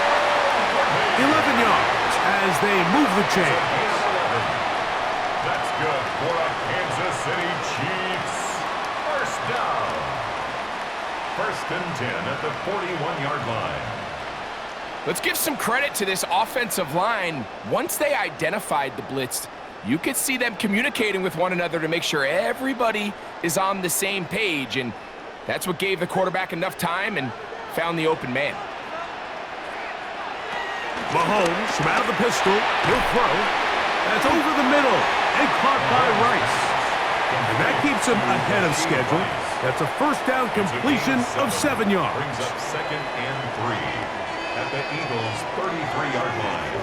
11 yards as they move the chains. That's good for the Kansas City Chiefs. 1st down. 1st and 10 at the 41-yard line. Let's give some credit to this offensive line. Once they identified the blitz, you could see them communicating with one another to make sure everybody is on the same page, and that's what gave the quarterback enough time and found the open man. Mahomes from out of the pistol. He'll throw. That's over the middle and caught by Rice. And that keeps him ahead of schedule. That's a 1st down completion of 7 yards. Brings up 2nd and 3 at the Eagles' 33-yard line.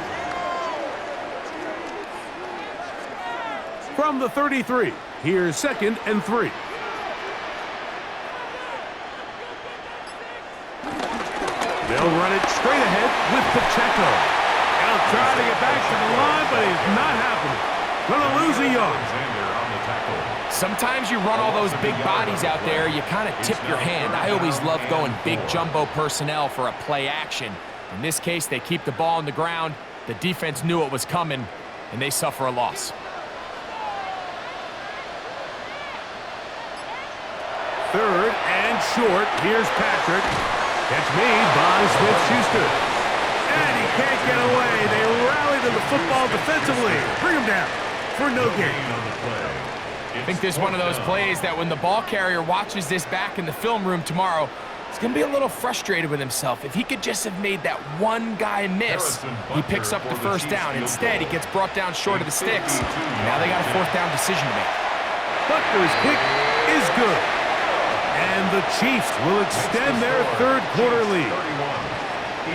From the 33, here's 2nd and 3. They'll run it straight ahead with Pacheco. And They'll try to get back to the line, but it's not happening. Gonna lose a yard. Alexander on the tackle. Sometimes you run all those big bodies out there, you kind of tip your hand. I always love going big jumbo personnel for a play action. In this case, they keep the ball on the ground. The defense knew it was coming, and they suffer a loss. Third and short. Here's Patrick. Catch made by Smith-Schuster. And he can't get away. They rally to the football defensively. Bring him down for no gain. I think this is one of those plays that when the ball carrier watches this back in the film room tomorrow, he's going to be a little frustrated with himself. If he could just have made that one guy miss, he picks up the first down. Instead, he gets brought down short of the sticks. And now they got a fourth down decision to make. Butker's kick is good. And the Chiefs will extend their third quarter lead.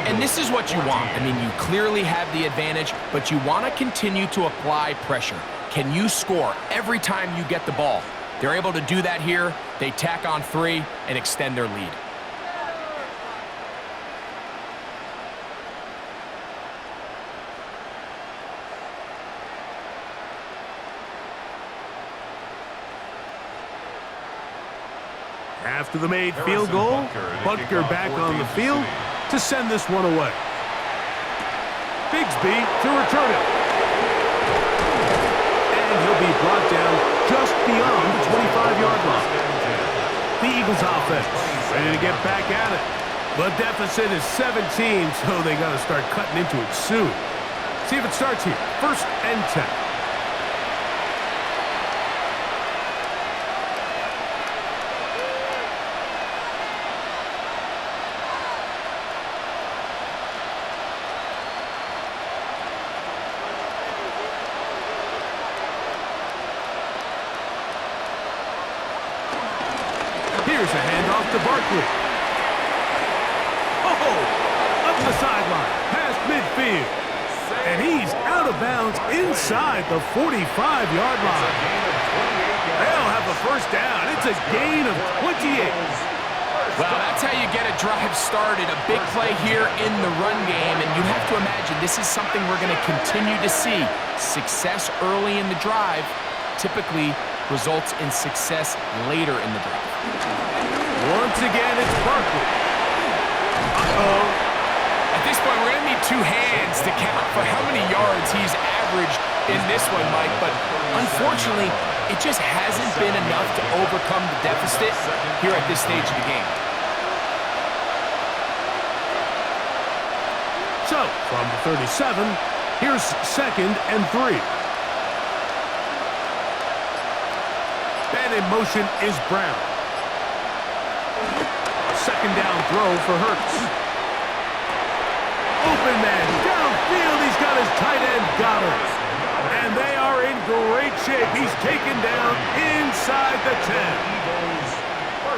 And this is what you want. I mean, you clearly have the advantage, but you want to continue to apply pressure. Can you score every time you get the ball? They're able to do that here. They tack on 3 and extend their lead. After the made field goal, Butker back on the field to send this one away. Bigsby to return it. And he'll be brought down just beyond the 25-yard line. The Eagles offense ready to get back at it. The deficit is 17, so they got to start cutting into it soon. See if it starts here. First and 10. Here's a handoff to Barkley. Oh, up the sideline, past midfield. And he's out of bounds inside the 45-yard line. They'll have the first down. It's a gain of 28. Well, that's how you get a drive started. A big play here in the run game, and you have to imagine this is something we're going to continue to see. Success early in the drive typically results in success later in the drive. Once again, it's Barkley. Uh-oh. At this point, we're going to need 2 hands to count for how many yards he's averaged in this one, Mike. But unfortunately, it just hasn't been enough to overcome the deficit here at this stage of the game. So, from the 37, here's second and 3. And in motion is Brown. Second down throw for Hurts. Open man, downfield, he's got his tight end Goddard. And they are in great shape. He's taken down inside the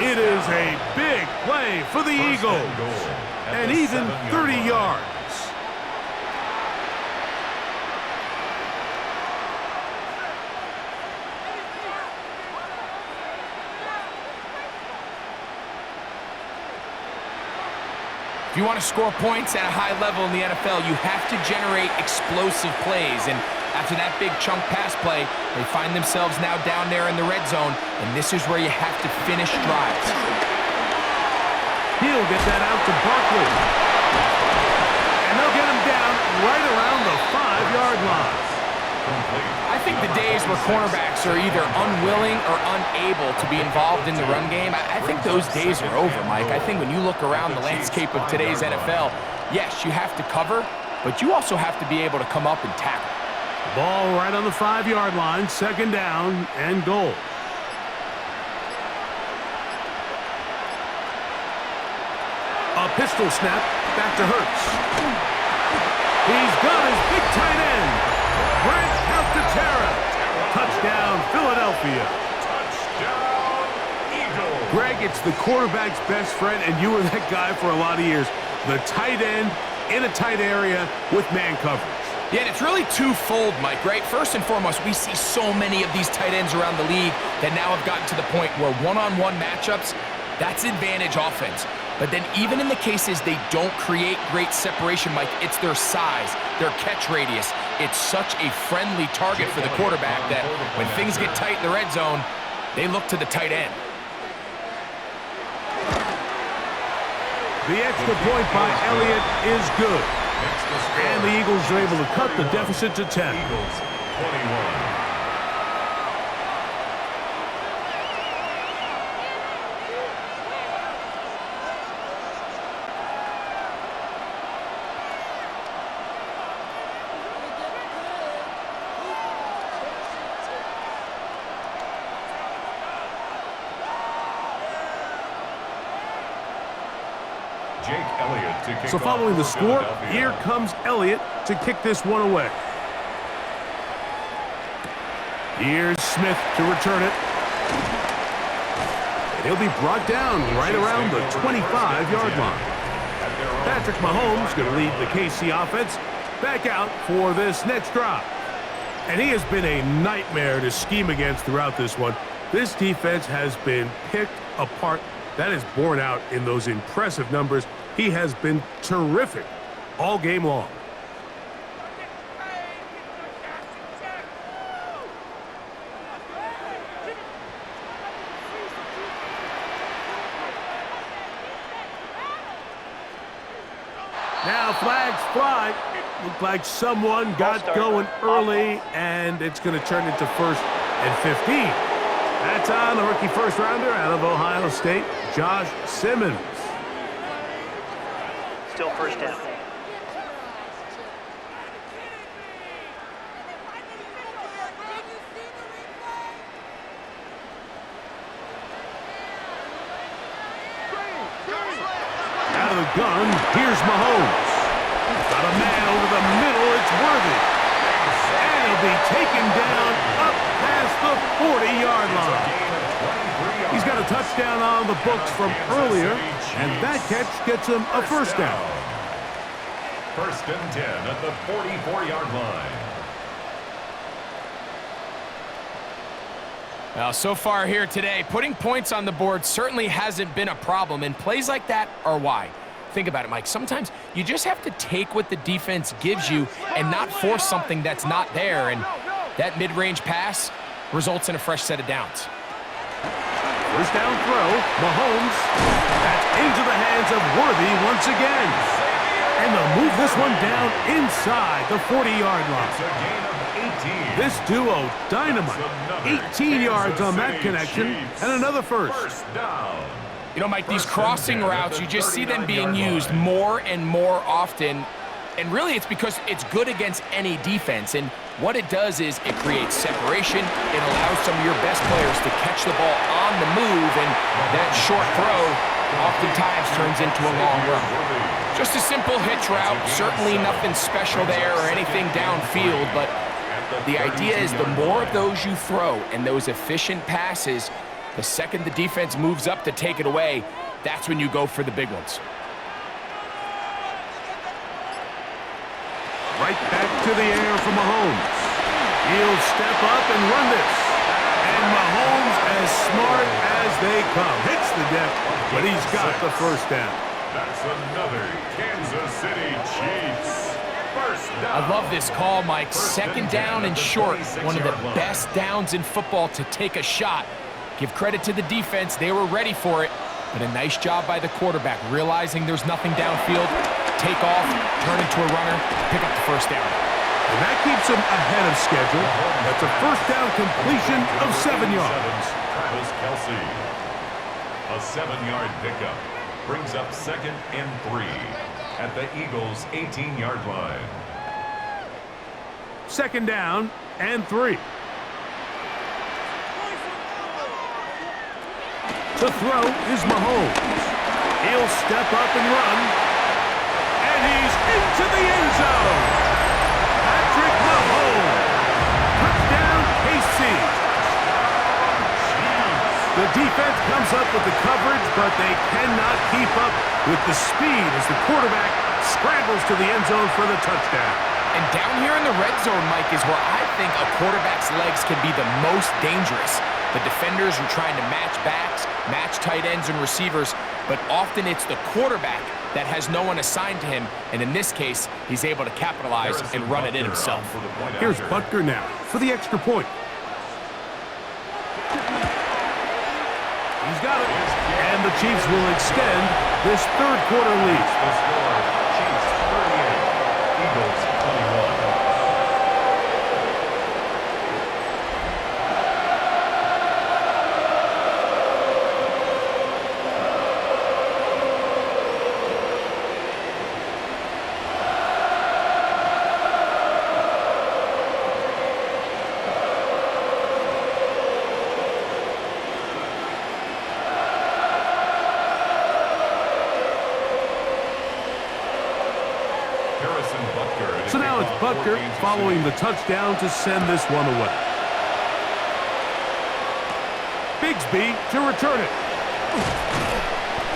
10. It is a big play for the Eagles. And even 30 yards. If you want to score points at a high level in the NFL, you have to generate explosive plays. And after that big chunk pass play, they find themselves now down there in the red zone, and this is where you have to finish drives. He'll get that out to Barkley. And they'll get him down right around the 5-yard line. I think the days where cornerbacks are either unwilling or unable to be involved in the run game, I think those days are over, Mike. I think when you look around the landscape of today's NFL, yes, you have to cover, but you also have to be able to come up and tackle. Ball right on the 5-yard line, second down and goal. A pistol snap, back to Hurts. He's got his big tight end. Grant Calcaterra. Touchdown, Philadelphia. Touchdown, Eagles. Greg, it's the quarterback's best friend, and you were that guy for a lot of years. The tight end in a tight area with man coverage. Yeah, and it's really twofold, Mike, right? First and foremost, we see so many of these tight ends around the league that now have gotten to the point where one-on-one matchups, that's advantage offense. But then even in the cases they don't create great separation, Mike, it's their size, their catch radius. It's such a friendly target for the quarterback that when things get tight in the red zone, they look to the tight end. The extra point by Elliott is good. And the Eagles are able to cut the deficit to 10. Eagles 21. So following the score, here comes Elliott to kick this one away. Here's Smith to return it. And he'll be brought down right around the 25-yard line. Patrick Mahomes going to lead the KC offense back out for this next drive. And he has been a nightmare to scheme against throughout this one. This defense has been picked apart. That is borne out in those impressive numbers. He has been terrific all game long. Now flags fly. Looked like someone got going early, and it's going to turn into 1st and 15. That's on the rookie first-rounder out of Ohio State, Josh Simmons. Still first down. Out of the gun, here's Mahomes. Got a man over the middle, it's Worthy. And he'll be taken down up past the 40-yard line. He's got a touchdown on the books from earlier, and that catch gets him a first down. 1st and 10 at the 44-yard line. Well, so far here today, putting points on the board certainly hasn't been a problem, and plays like that are why. Think about it, Mike. Sometimes you just have to take what the defense gives you and not force something that's not there, and that mid-range pass results in a fresh set of downs. First down throw, Mahomes. That's into the hands of Worthy once again. And they'll move this one down inside the 40-yard line. It's a gain of 18. This duo, dynamite. 18 yards on that connection, and another first. Down. You know, Mike, these crossing routes, you just see them being used more and more often. And really, it's because it's good against any defense. And what it does is it creates separation. It allows some of your best players to catch the ball on the move. And that short throw oftentimes turns into a long run. Just a simple hitch route. Certainly nothing special there or anything downfield. But the idea is the more of those you throw and those efficient passes, the second the defense moves up to take it away, that's when you go for the big ones. Right back to the air for Mahomes. He'll step up and run this. And Mahomes, as smart as they come, hits the deck, but he's got the first down. That's another Kansas City Chiefs. First down. I love this call, Mike. Second down and short. One of the best downs in football to take a shot. Give credit to the defense. They were ready for it. But a nice job by the quarterback, realizing there's nothing downfield. Take off, turn into a runner, pick up the first down. And that keeps him ahead of schedule. That's a first down completion of 7 yards. Travis Kelce. A 7-yard pickup brings up 2nd and 3 at the Eagles' 18-yard line. 2nd down and 3. To throw is Mahomes. He'll step up and run. And he's into the end zone. Patrick Mahomes. Touchdown, KC. The defense comes up with the coverage, but they cannot keep up with the speed as the quarterback scrambles to the end zone for the touchdown. And down here in the red zone, Mike, is where I think a quarterback's legs can be the most dangerous. The defenders are trying to match backs, match tight ends and receivers, but often it's the quarterback that has no one assigned to him, and in this case, he's able to capitalize and run it in himself. Here's Butker now for the extra point. He's got it. And the Chiefs will extend this third quarter lead. The score, Chiefs 38, Eagles 21. So now it's Butker following the touchdown to send this one away. Bigsby to return it.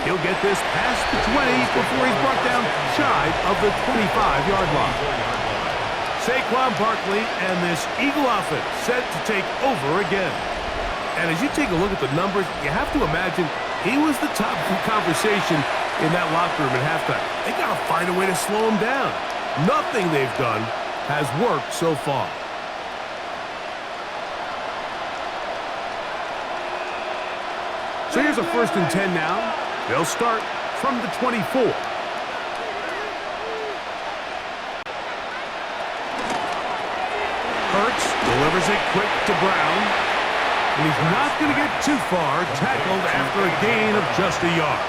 He'll get this past the 20 before he's brought down shy of the 25-yard line. Saquon Barkley and this Eagle offense set to take over again. And as you take a look at the numbers, you have to imagine he was the top of the conversation in that locker room at halftime. They got to find a way to slow him down. Nothing they've done has worked so far. So here's a 1st and 10 now. They'll start from the 24. Hurts delivers it quick to Brown. And he's not going to get too far, tackled after a gain of just a yard.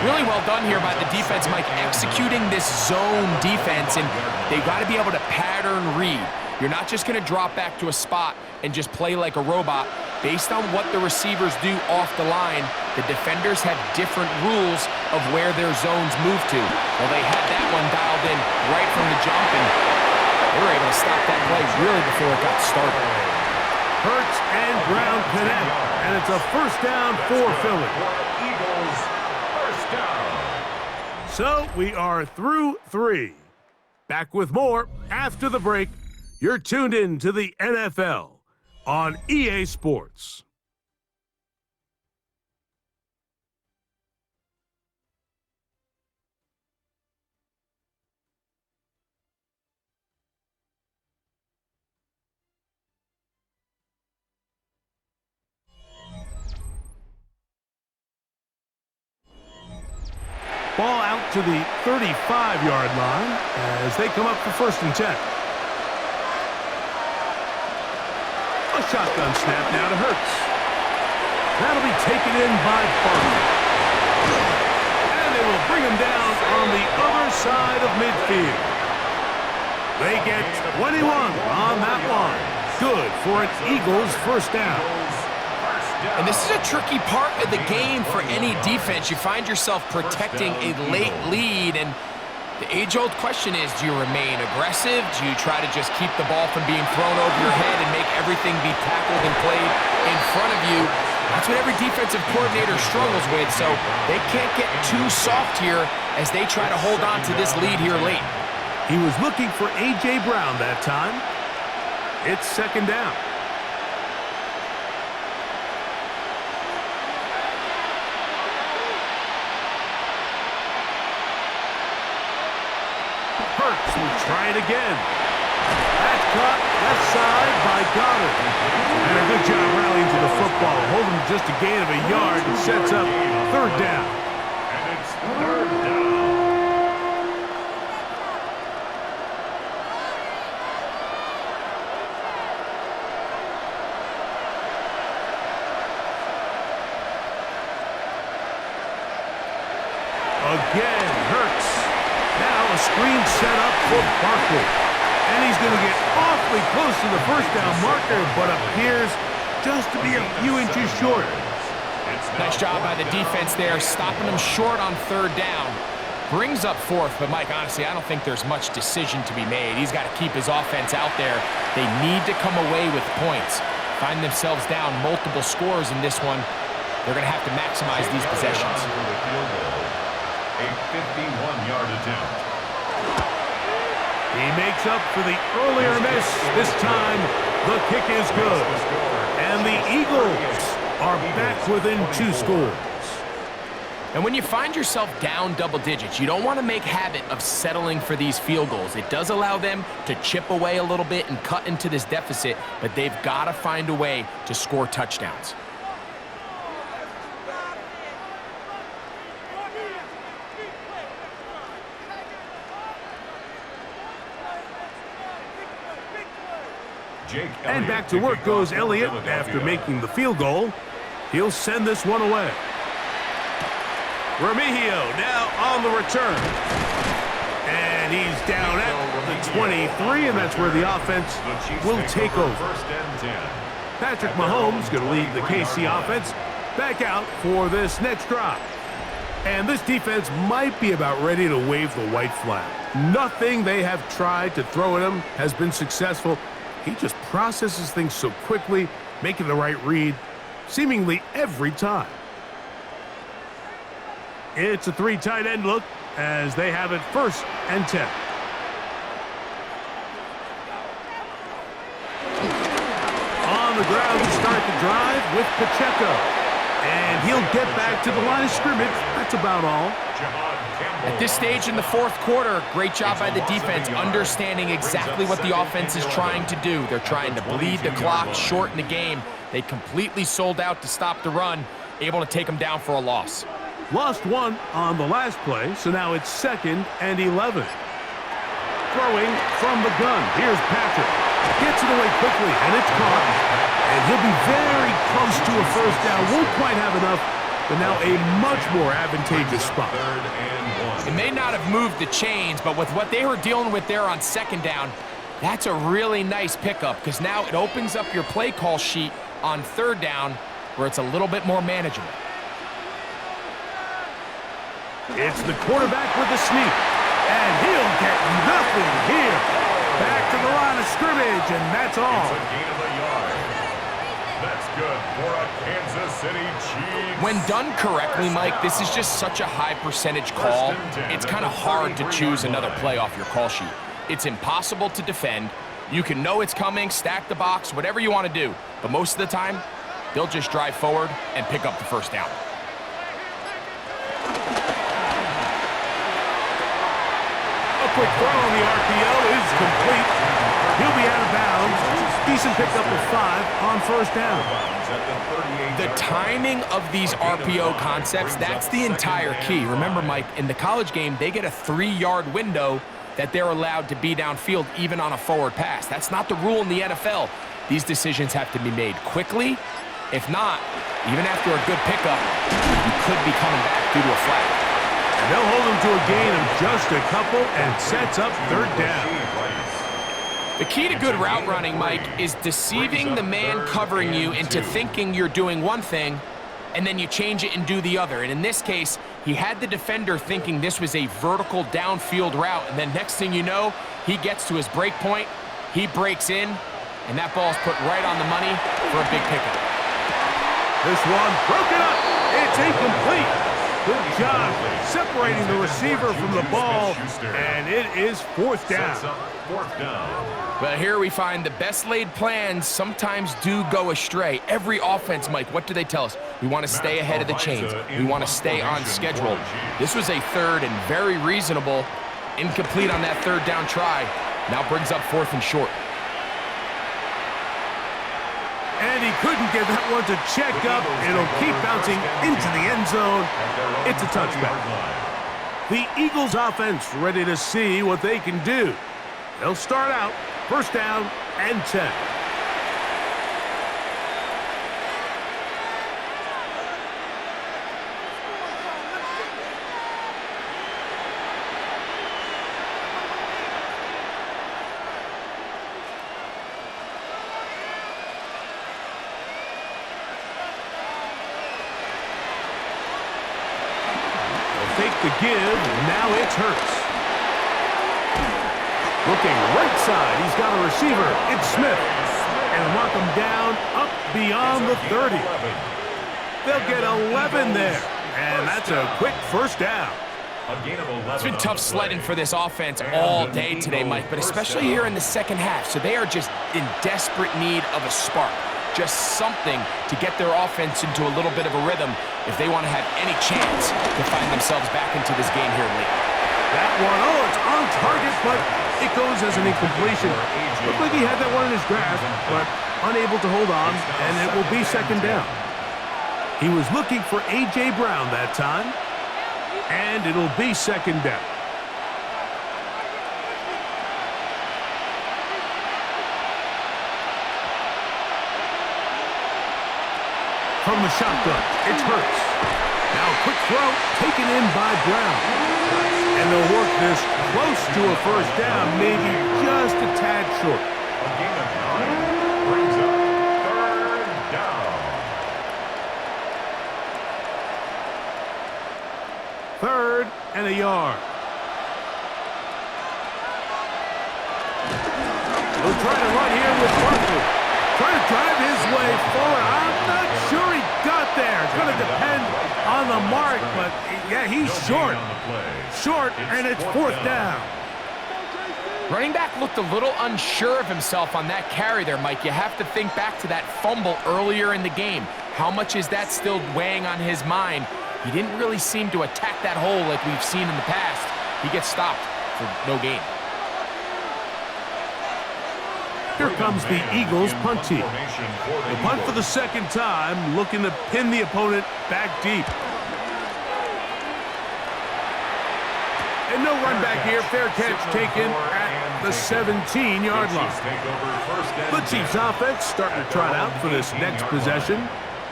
Really well done here by the defense, Mike, executing this zone defense, and they've got to be able to pattern read. You're not just going to drop back to a spot and just play like a robot. Based on what the receivers do off the line, the defenders have different rules of where their zones move to. Well, they had that one dialed in right from the jump, and they were able to stop that play really before it got started. Hurts and Brown connect, and it's a 1st down for Philly. Eagles, 1st down. So we are through 3. Back with more after the break. You're tuned in to the NFL on EA Sports. Ball out to the 35-yard line as they come up for 1st and 10. A shotgun snap now to Hurts. That'll be taken in by Barkley. And they will bring him down on the other side of midfield. They get 21 on that one. Good for an Eagles 1st down. And this is a tricky part of the game for any defense. You find yourself protecting a late lead, and the age-old question is, do you remain aggressive? Do you try to just keep the ball from being thrown over your head and make everything be tackled and played in front of you? That's what every defensive coordinator struggles with, so they can't get too soft here as they try to hold on to this lead here late. He was looking for A.J. Brown that time. It's 2nd down. Hurts will try it again. That's caught left side by Goddard. And a good job rallying to the football. Holding just a gain of a yard and sets up 3rd down. And it's 3rd down. Again, Hurts. Now a screen set up for Barkley. And he's going to get awfully close to the 1st down marker, but appears just to be a few inches short. Nice job by the defense there, stopping them short on 3rd down. Brings up 4th, but Mike, honestly, I don't think there's much decision to be made. He's got to keep his offense out there. They need to come away with points. Find themselves down multiple scores in this one. They're going to have to maximize these possessions. A 51-yard attempt. He makes up for the earlier miss. This time, the kick is good. And And the Eagles are back within 2 scores. And when you find yourself down double digits, you don't want to make habit of settling for these field goals. It does allow them to chip away a little bit and cut into this deficit, but they've got to find a way to score touchdowns. And back to work goes Elliott after making the field goal. He'll send this one away. Remigio now on the return. And he's down at the 23, and that's where the offense will take over. Patrick Mahomes going to lead the KC offense back out for this next drive. And this defense might be about ready to wave the white flag. Nothing they have tried to throw at him has been successful. He just processes things so quickly, making the right read seemingly every time. It's a 3 tight end look as they have it 1st and 10. On the ground to start the drive with Pacheco. And he'll get back to the line of scrimmage. That's about all. At this stage in the 4th quarter, great job by the defense understanding exactly what the offense is trying to do. They're trying to bleed the clock, shorten the game. They completely sold out to stop the run, able to take them down for a loss. Lost 1 on the last play, so now it's 2nd and 11. Throwing from the gun. Here's Patrick. Gets it away quickly, and it's caught. And he'll be very close to a 1st down. Won't quite have enough, but now a much more advantageous spot. It may not have moved the chains, but with what they were dealing with there on 2nd down, that's a really nice pickup because now it opens up your play call sheet on 3rd down where it's a little bit more manageable. It's the quarterback with the sneak, and he'll get nothing here. Back to the line of scrimmage, and that's all. It's a gain of a yard. That's good for a Kansas City Chiefs. When done correctly, Mike, this is just such a high percentage call. It's kind of hard to choose another play off your call sheet. It's impossible to defend. You can know it's coming, stack the box, whatever you want to do. But most of the time, they'll just drive forward and pick up the 1st down. Quick throw on the RPO is complete. He'll be out of bounds. Decent pickup of 5 on 1st down. The timing of these RPO concepts, that's the entire key. Remember, Mike, in the college game, they get a 3-yard window that they're allowed to be downfield even on a forward pass. That's not the rule in the NFL. These decisions have to be made quickly. If not, even after a good pickup, you could be coming back due to a flag. And they'll hold him to a gain of just a couple and sets up 3rd down. The key to good route running, Mike, is deceiving the man covering you into thinking you're doing one thing, and then you change it and do the other. And in this case, he had the defender thinking this was a vertical downfield route, and then next thing you know, he gets to his break point, he breaks in, and that ball's put right on the money for a big pickup. This one broken up. It's incomplete. Good job separating the receiver from the ball, and it is 4th down. Well, here we find the best laid plans sometimes do go astray. Every offense, Mike, what do they tell us? We want to stay ahead of the chains. We want to stay on schedule. This was a 3rd and very reasonable. Incomplete on that 3rd down try. Now brings up 4th and short. And he couldn't get that one to check up. It'll keep bouncing into the end zone. It's a touchback. The Eagles offense ready to see what they can do. They'll start out 1st down and 10. Fake the give, now it's Hurts. Looking right side, he's got a receiver. It's Smith. And knock him down up beyond the 30. They'll get 11 there. And that's a quick 1st down. It's been tough sledding for this offense all day today, Mike, but especially here in the 2nd half. So they are just in desperate need of a spark. just something to get their offense into a little bit of a rhythm if they want to have any chance to find themselves back into this game here late. That one, oh, it's on target, but it goes as an incompletion. Looked like he had that one in his grasp, but unable to hold on, and it will be second down. He was looking for A.J. Brown that time, and it'll be second down. From the shotgun, it's Hurts. Now a quick throw, taken in by Brown. And they'll work this close to a first down, maybe just a tad short. A gain of 9 brings up third down. Third and a yard. We'll try to run here with Barkley. Trying to drive his way forward. I'm not sure he got there. It's going to depend on the mark, but yeah, he's short. Short, and it's fourth down. Running back looked a little unsure of himself on that carry there, Mike. You have to think back to that fumble earlier in the game. How much is that still weighing on his mind? He didn't really seem to attack that hole like we've seen in the past. He gets stopped for no gain. Here comes the Eagles punt team. The punt for the second time, looking to pin the opponent back deep. And no run back here. Fair catch taken at the 17-yard line. The Chiefs offense starting to trot out for this next possession.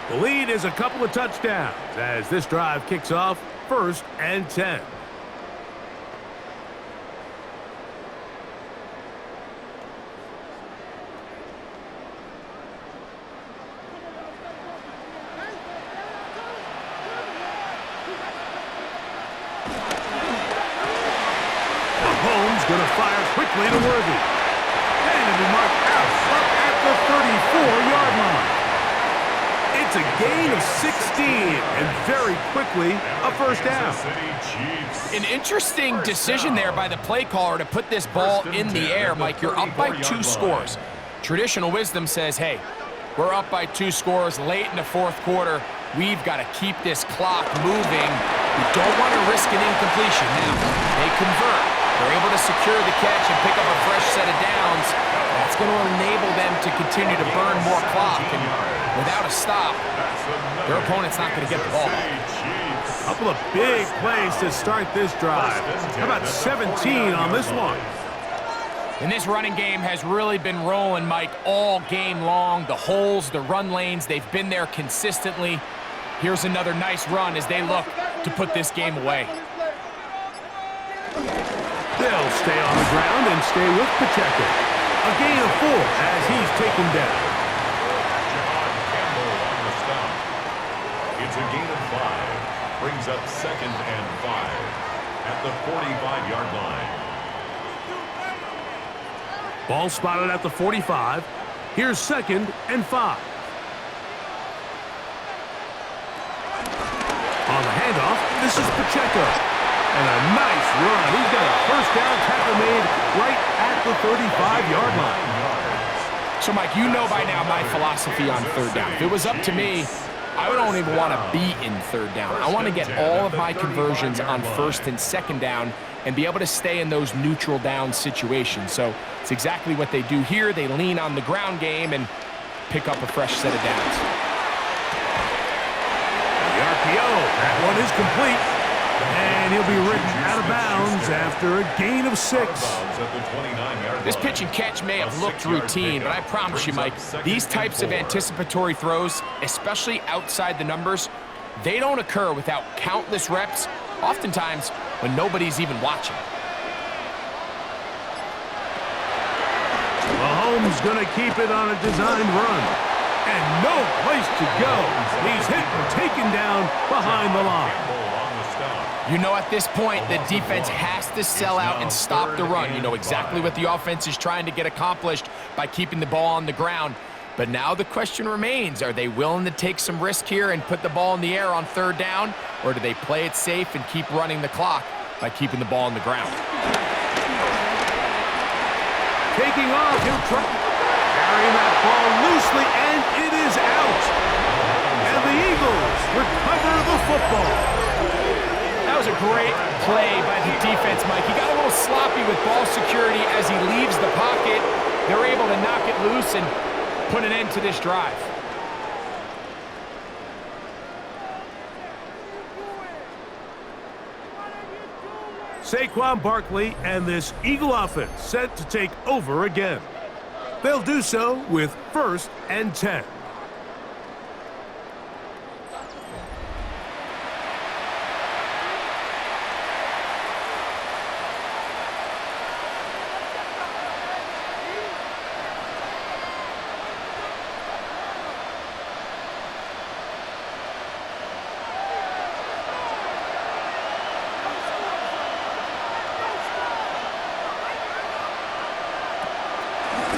The lead is a couple of touchdowns as this drive kicks off 1st and 10. Going to fire quickly to Worthy. And it'll be marked out up at the 34-yard line. It's a gain of 16, and very quickly a first down. An interesting decision there by the play caller to put this ball in the air, Mike. You're up by 2 scores. Traditional wisdom says, hey, we're up by 2 scores late in the fourth quarter. We've got to keep this clock moving. We don't want to risk an incompletion. Now, they convert. They're able to secure the catch and pick up a fresh set of downs. That's going to enable them to continue to burn more clock. And without a stop, their opponent's not going to get the ball back. A couple of big plays to start this drive. How about 17 on this one? And this running game has really been rolling, Mike, all game long. The holes, the run lanes, they've been there consistently. Here's another nice run as they look to put this game away. They'll stay on the ground and stay with Pacheco. A gain of 4 as he's taken down. Campbell on the stop. It's a gain of 5. Brings up 2nd and 5 at the 45-yard line. Ball spotted at the 45. Here's 2nd and 5. On the handoff, this is Pacheco. And a nice run. He's got a first down tackle made right at the 35-yard line. So, Mike, you know by now my philosophy on third down. If it was up to me, I don't even want to be in third down. I want to get all of my conversions on 1st and 2nd down and be able to stay in those neutral down situations. So it's exactly what they do here. They lean on the ground game and pick up a fresh set of downs. The RPO, that one is complete. And he'll be ridden out of bounds after a gain of 6. This pitch and catch may have looked routine, but I promise you, Mike, these types of anticipatory throws, especially outside the numbers, they don't occur without countless reps, oftentimes when nobody's even watching. Mahomes going to keep it on a designed run. And no place to go. He's hit and taken down behind the line. You know at this point the defense has to sell out and stop the run. You know exactly what the offense is trying to get accomplished by keeping the ball on the ground. But now the question remains, are they willing to take some risk here and put the ball in the air on 3rd down? Or do they play it safe and keep running the clock by keeping the ball on the ground? Taking off, he'll try carrying that ball loosely, and it is out. And the Eagles recover the football. That was a great play by the defense, Mike. He got a little sloppy with ball security as he leaves the pocket. They're able to knock it loose and put an end to this drive. Saquon Barkley and this Eagle offense set to take over again. They'll do so with 1st and 10.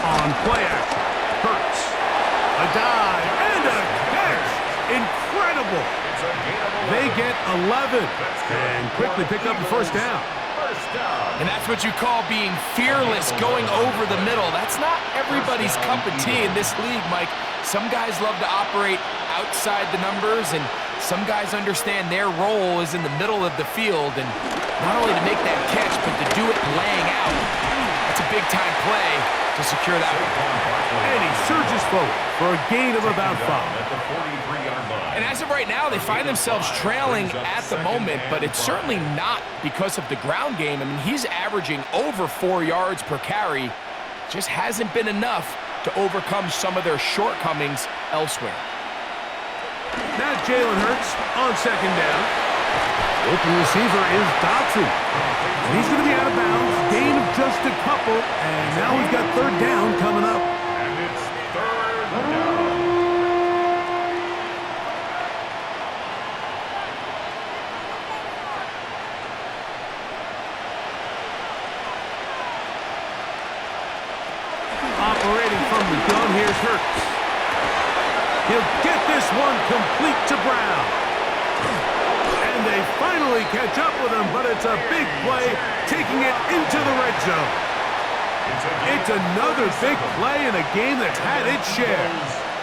On play action, Hurts. A dive and a catch. Incredible. They get 11 and quickly pick up the 1st down. And that's what you call being fearless, going over the middle. That's not everybody's cup of tea in this league, Mike. Some guys love to operate outside the numbers, and some guys understand their role is in the middle of the field, and not only to make that catch, but to do it laying out. That's a big-time play to secure that one. And he surges forward for a gain of about 5. And as of right now, they find themselves trailing at the moment, but it's certainly not because of the ground game. I mean, he's averaging over 4 yards per carry. Just hasn't been enough to overcome some of their shortcomings elsewhere. Now Jalen Hurts on 2nd down. Open receiver is Dotson. And he's going to be out of bounds. Gain of just a couple. And now we've got 3rd down coming up. And it's 3rd down. Operating from the gun, here's Hurts. He'll get this one complete to Brown. And they finally catch up with him, but it's a big play, taking it into the red zone. It's another big play in a game that's had its share.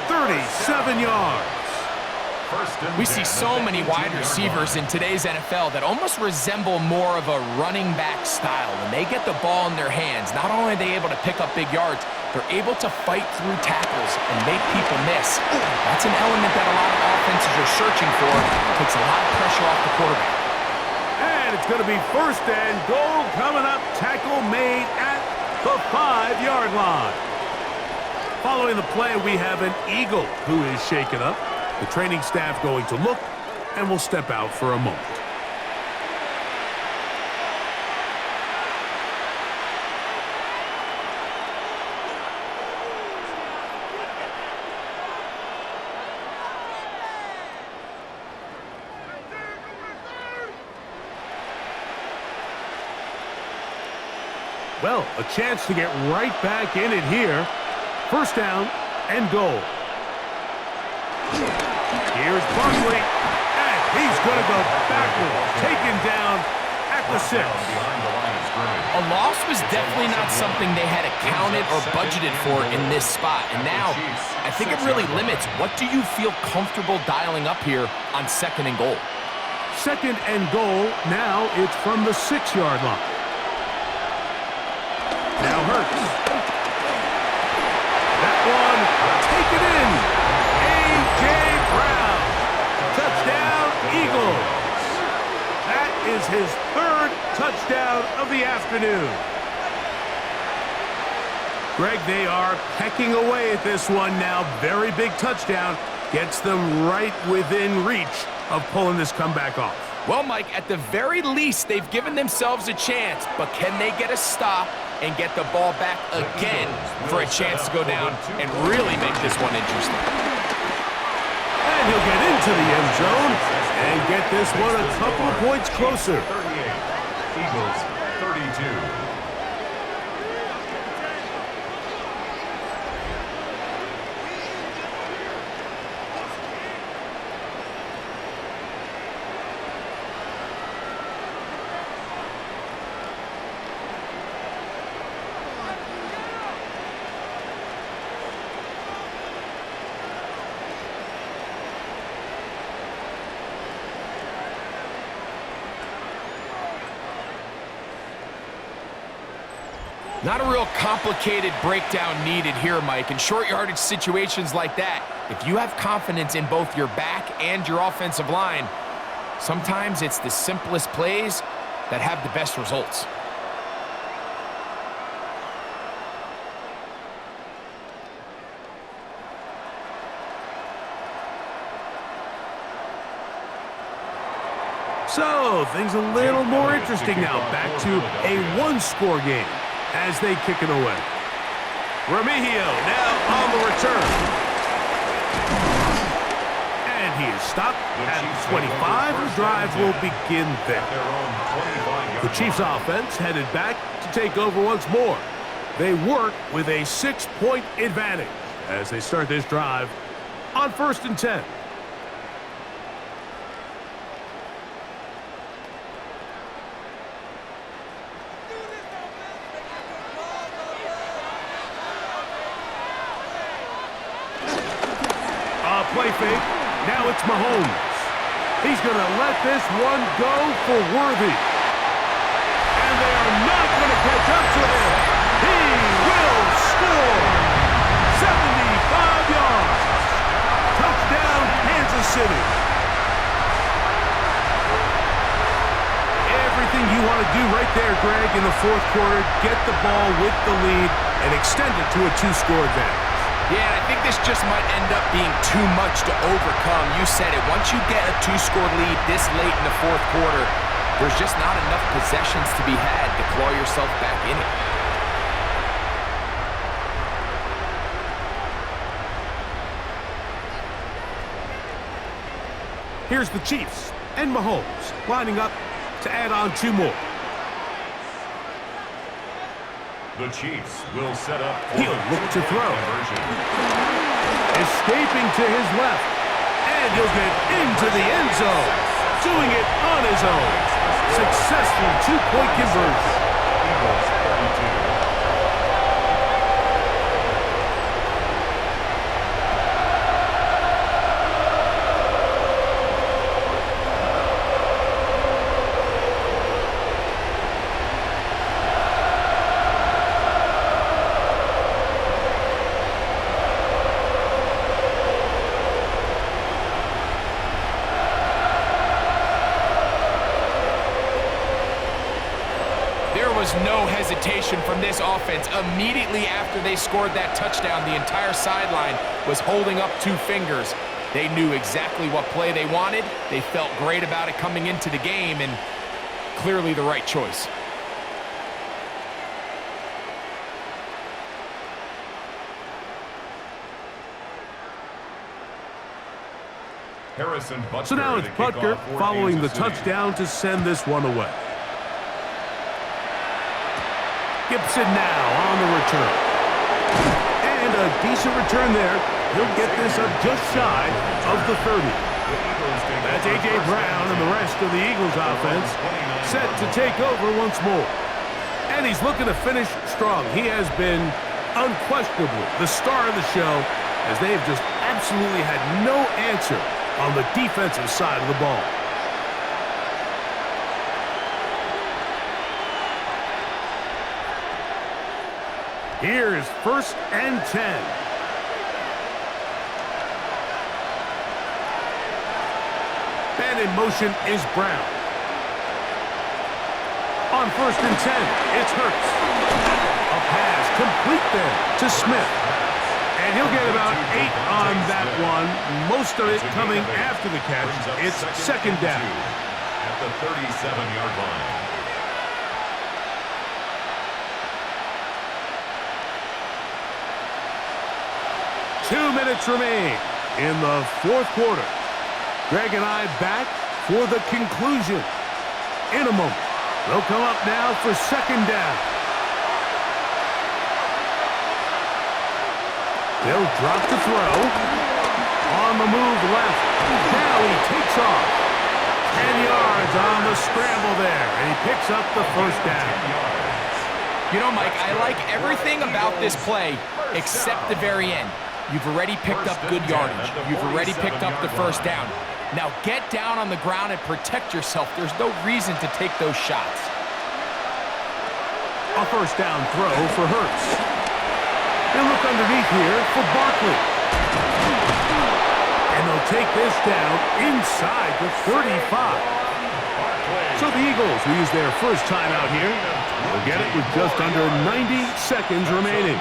37 yards. We see so many wide receivers in today's NFL that almost resemble more of a running back style. When they get the ball in their hands, not only are they able to pick up big yards, they're able to fight through tackles and make people miss. That's an element that a lot of offenses are searching for. Takes a lot of pressure off the quarterback. And it's going to be 1st and goal coming up. Tackle made at the 5-yard line. Following the play, we have an Eagle who is shaken up. The training staff going to look, and will step out for a moment. Well, a chance to get right back in it here. 1st down and goal. Here's Barkley, and he's going to go backwards, taken down at the 6. A loss was definitely not something they had accounted or budgeted for in this spot. And now, I think it really limits. What do you feel comfortable dialing up here on 2nd and goal? 2nd and goal, now it's from the 6-yard line. Now Hurts. That one, taken in. A.J. Brown. Touchdown, Eagles. That is his 3rd touchdown of the afternoon. Greg, they are pecking away at this one now. Very big touchdown. Gets them right within reach of pulling this comeback off. Well, Mike, at the very least, they've given themselves a chance, but can they get a stop and get the ball back again for a chance to go down and really make this one interesting? And he'll get into the end zone and get this one a couple of points closer. 38, Eagles 32. Not a real complicated breakdown needed here, Mike. In short yardage situations like that, if you have confidence in both your back and your offensive line, sometimes it's the simplest plays that have the best results. So, things a little more interesting now. Back to a one-score game as they kick it away. Remigio now on the return. And he is stopped at 25. The drive will begin there. The Chiefs offense headed back to take over once more. They work with a 6-point advantage as they start this drive on 1st and 10. Play fake. Now it's Mahomes. He's going to let this one go for Worthy. And they are not going to catch up to him. He will score. 75 yards. Touchdown, Kansas City. Everything you want to do right there, Greg, in the 4th quarter. Get the ball with the lead and extend it to a 2-score advantage. Yeah, I think this just might end up being too much to overcome. You said it. Once you get a 2-score lead this late in the 4th quarter, there's just not enough possessions to be had to claw yourself back in it. Here's the Chiefs and Mahomes lining up to add on 2 more. The Chiefs will set up. He'll look to throw. Escaping to his left. And he'll get into the end zone. Doing it on his own. Successful 2-point conversion. Eagles 32. No hesitation from this offense. Immediately after they scored that touchdown, the entire sideline was holding up 2 fingers. They knew exactly what play they wanted. They felt great about it coming into the game, and clearly the right choice. So now it's Butker following the touchdown to send this one away. Gibson now on the return. And a decent return there. He'll get this up just shy of the 30. That's A.J. Brown and the rest of the Eagles offense set to take over once more. And he's looking to finish strong. He has been unquestionably the star of the show as they've just absolutely had no answer on the defensive side of the ball. Here's 1st and 10. And in motion is Brown. On 1st and 10, it's Hurts. A pass complete there to Smith. And he'll get about 8 on that one. Most of it coming after the catch. It's 2nd down. At the 37-yard line. Two minutes remain in the 4th quarter. Greg and I back for the conclusion in a moment. They'll come up now for 2nd down. They'll drop to throw. On the move left. Now he takes off. 10 yards on the scramble there. And he picks up the 1st down. You know, Mike, I like everything about this play except the very end. You've already picked up good yardage. You've already picked up the 1st down. Now get down on the ground and protect yourself. There's no reason to take those shots. A first down throw for Hurts. They look underneath here for Barkley. And they'll take this down inside the 35. So the Eagles will use their first timeout here. They'll get it with just under 90 seconds remaining.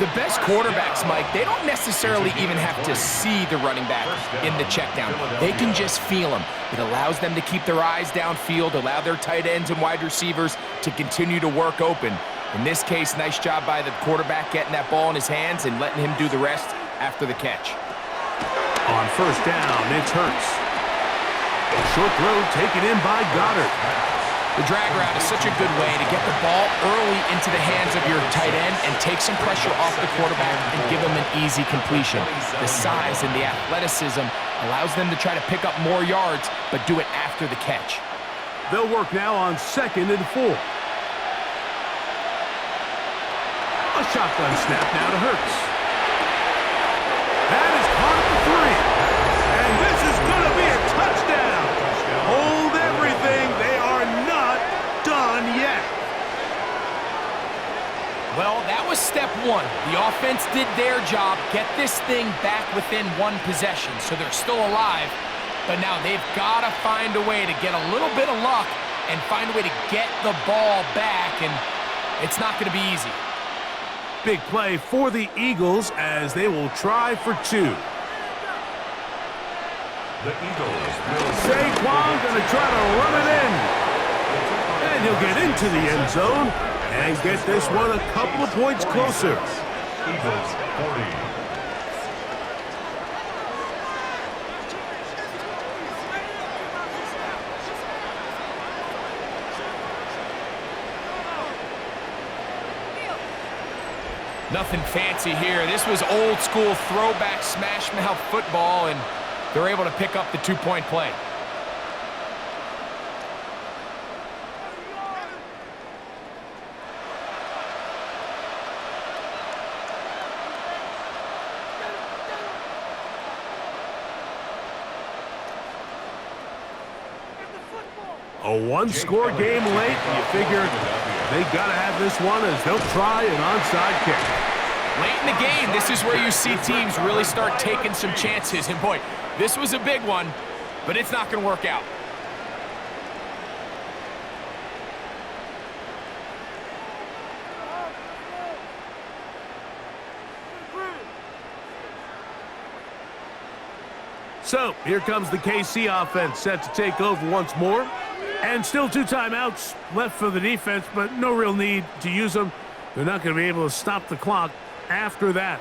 The best quarterbacks, Mike, they don't necessarily even have to see the running back in the check down. They can just feel him. It allows them to keep their eyes downfield, allow their tight ends and wide receivers to continue to work open. In this case, nice job by the quarterback getting that ball in his hands and letting him do the rest after the catch. On first down, it's Hurts. A short throw taken in by Goddard. The drag route is such a good way to get the ball early into the hands of your tight end and take some pressure off the quarterback and give him an easy completion. The size and the athleticism allows them to try to pick up more yards, but do it after the catch. They'll work now on 2nd and 4. A shotgun snap now to Hurts. That is caught at the 3. And this is going to be a touchdown. Hold everything. They are not done yet. Well, that was step one. The offense did their job, get this thing back within one possession, so they're still alive. But now they've got to find a way to get a little bit of luck and find a way to get the ball back, and it's not going to be easy. Big play for the Eagles as they will try for 2. The Eagles will Saquon going to try to run it in. And he'll get into the end zone and get this one a couple of points closer. Eagles 40. Nothing fancy here. This was old school throwback smash mouth football, and they're able to pick up the 2-point play. A one-score game late, and you figure they got to have this one as they'll try an onside kick. Late in the game, this is where you see teams really start taking some chances. And boy, this was a big one, but it's not going to work out. So, here comes the KC offense set to take over once more. And still 2 timeouts left for the defense, but no real need to use them. They're not going to be able to stop the clock after that.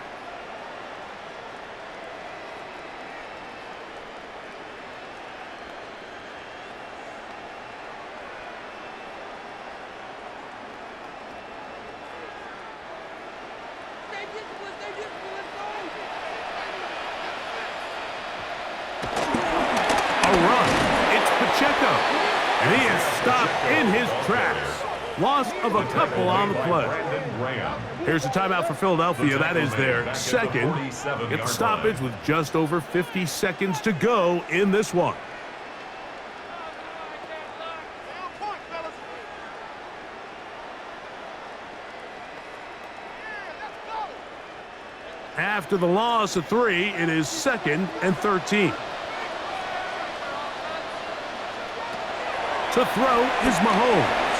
A run. It's Pacheco. And he is stopped in his tracks. Loss of a couple on the play. Here's a timeout for Philadelphia. That is their second. Get the stoppage with just over 50 seconds to go in this one. After the loss of 3, it is 2nd and 13. To throw is Mahomes.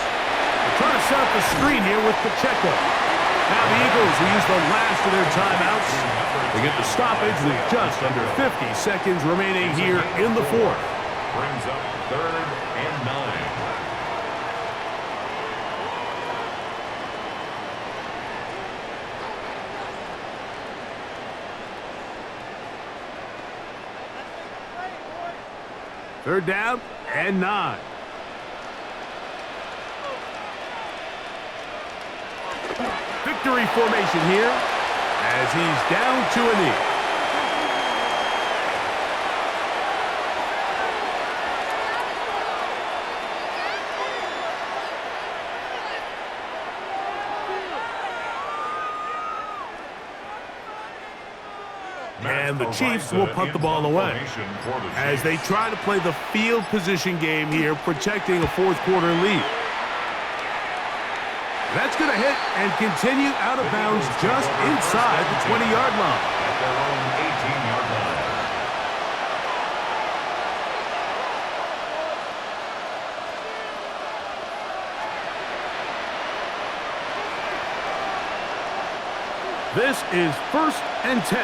They're trying to set up the screen here with Pacheco. Now the Eagles will use the last of their timeouts. They get the stoppage with just under 50 seconds remaining here in the 4th. Brings up 3rd and 9. Third down and 9. Victory formation here as he's down to a knee. And the Chiefs will punt the ball away as they try to play the field position game here, protecting a 4th quarter lead. That's going to hit and continue out of bounds just inside the 20-yard line. At their own 18-yard line. This is 1st and 10.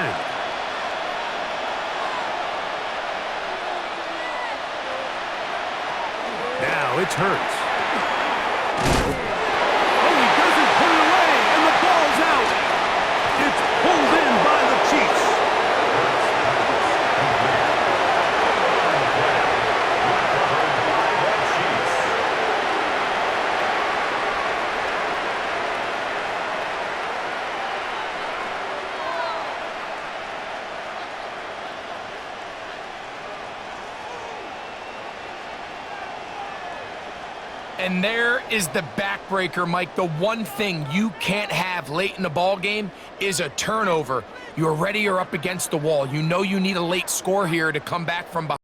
Now it's Hurts. Oh, he doesn't put it away, and the ball's out. It's pulled in by the Chiefs. And there is the backbreaker, Mike. The one thing you can't have late in the ball game is a turnover. You're ready or up against the wall. You know you need a late score here to come back from behind.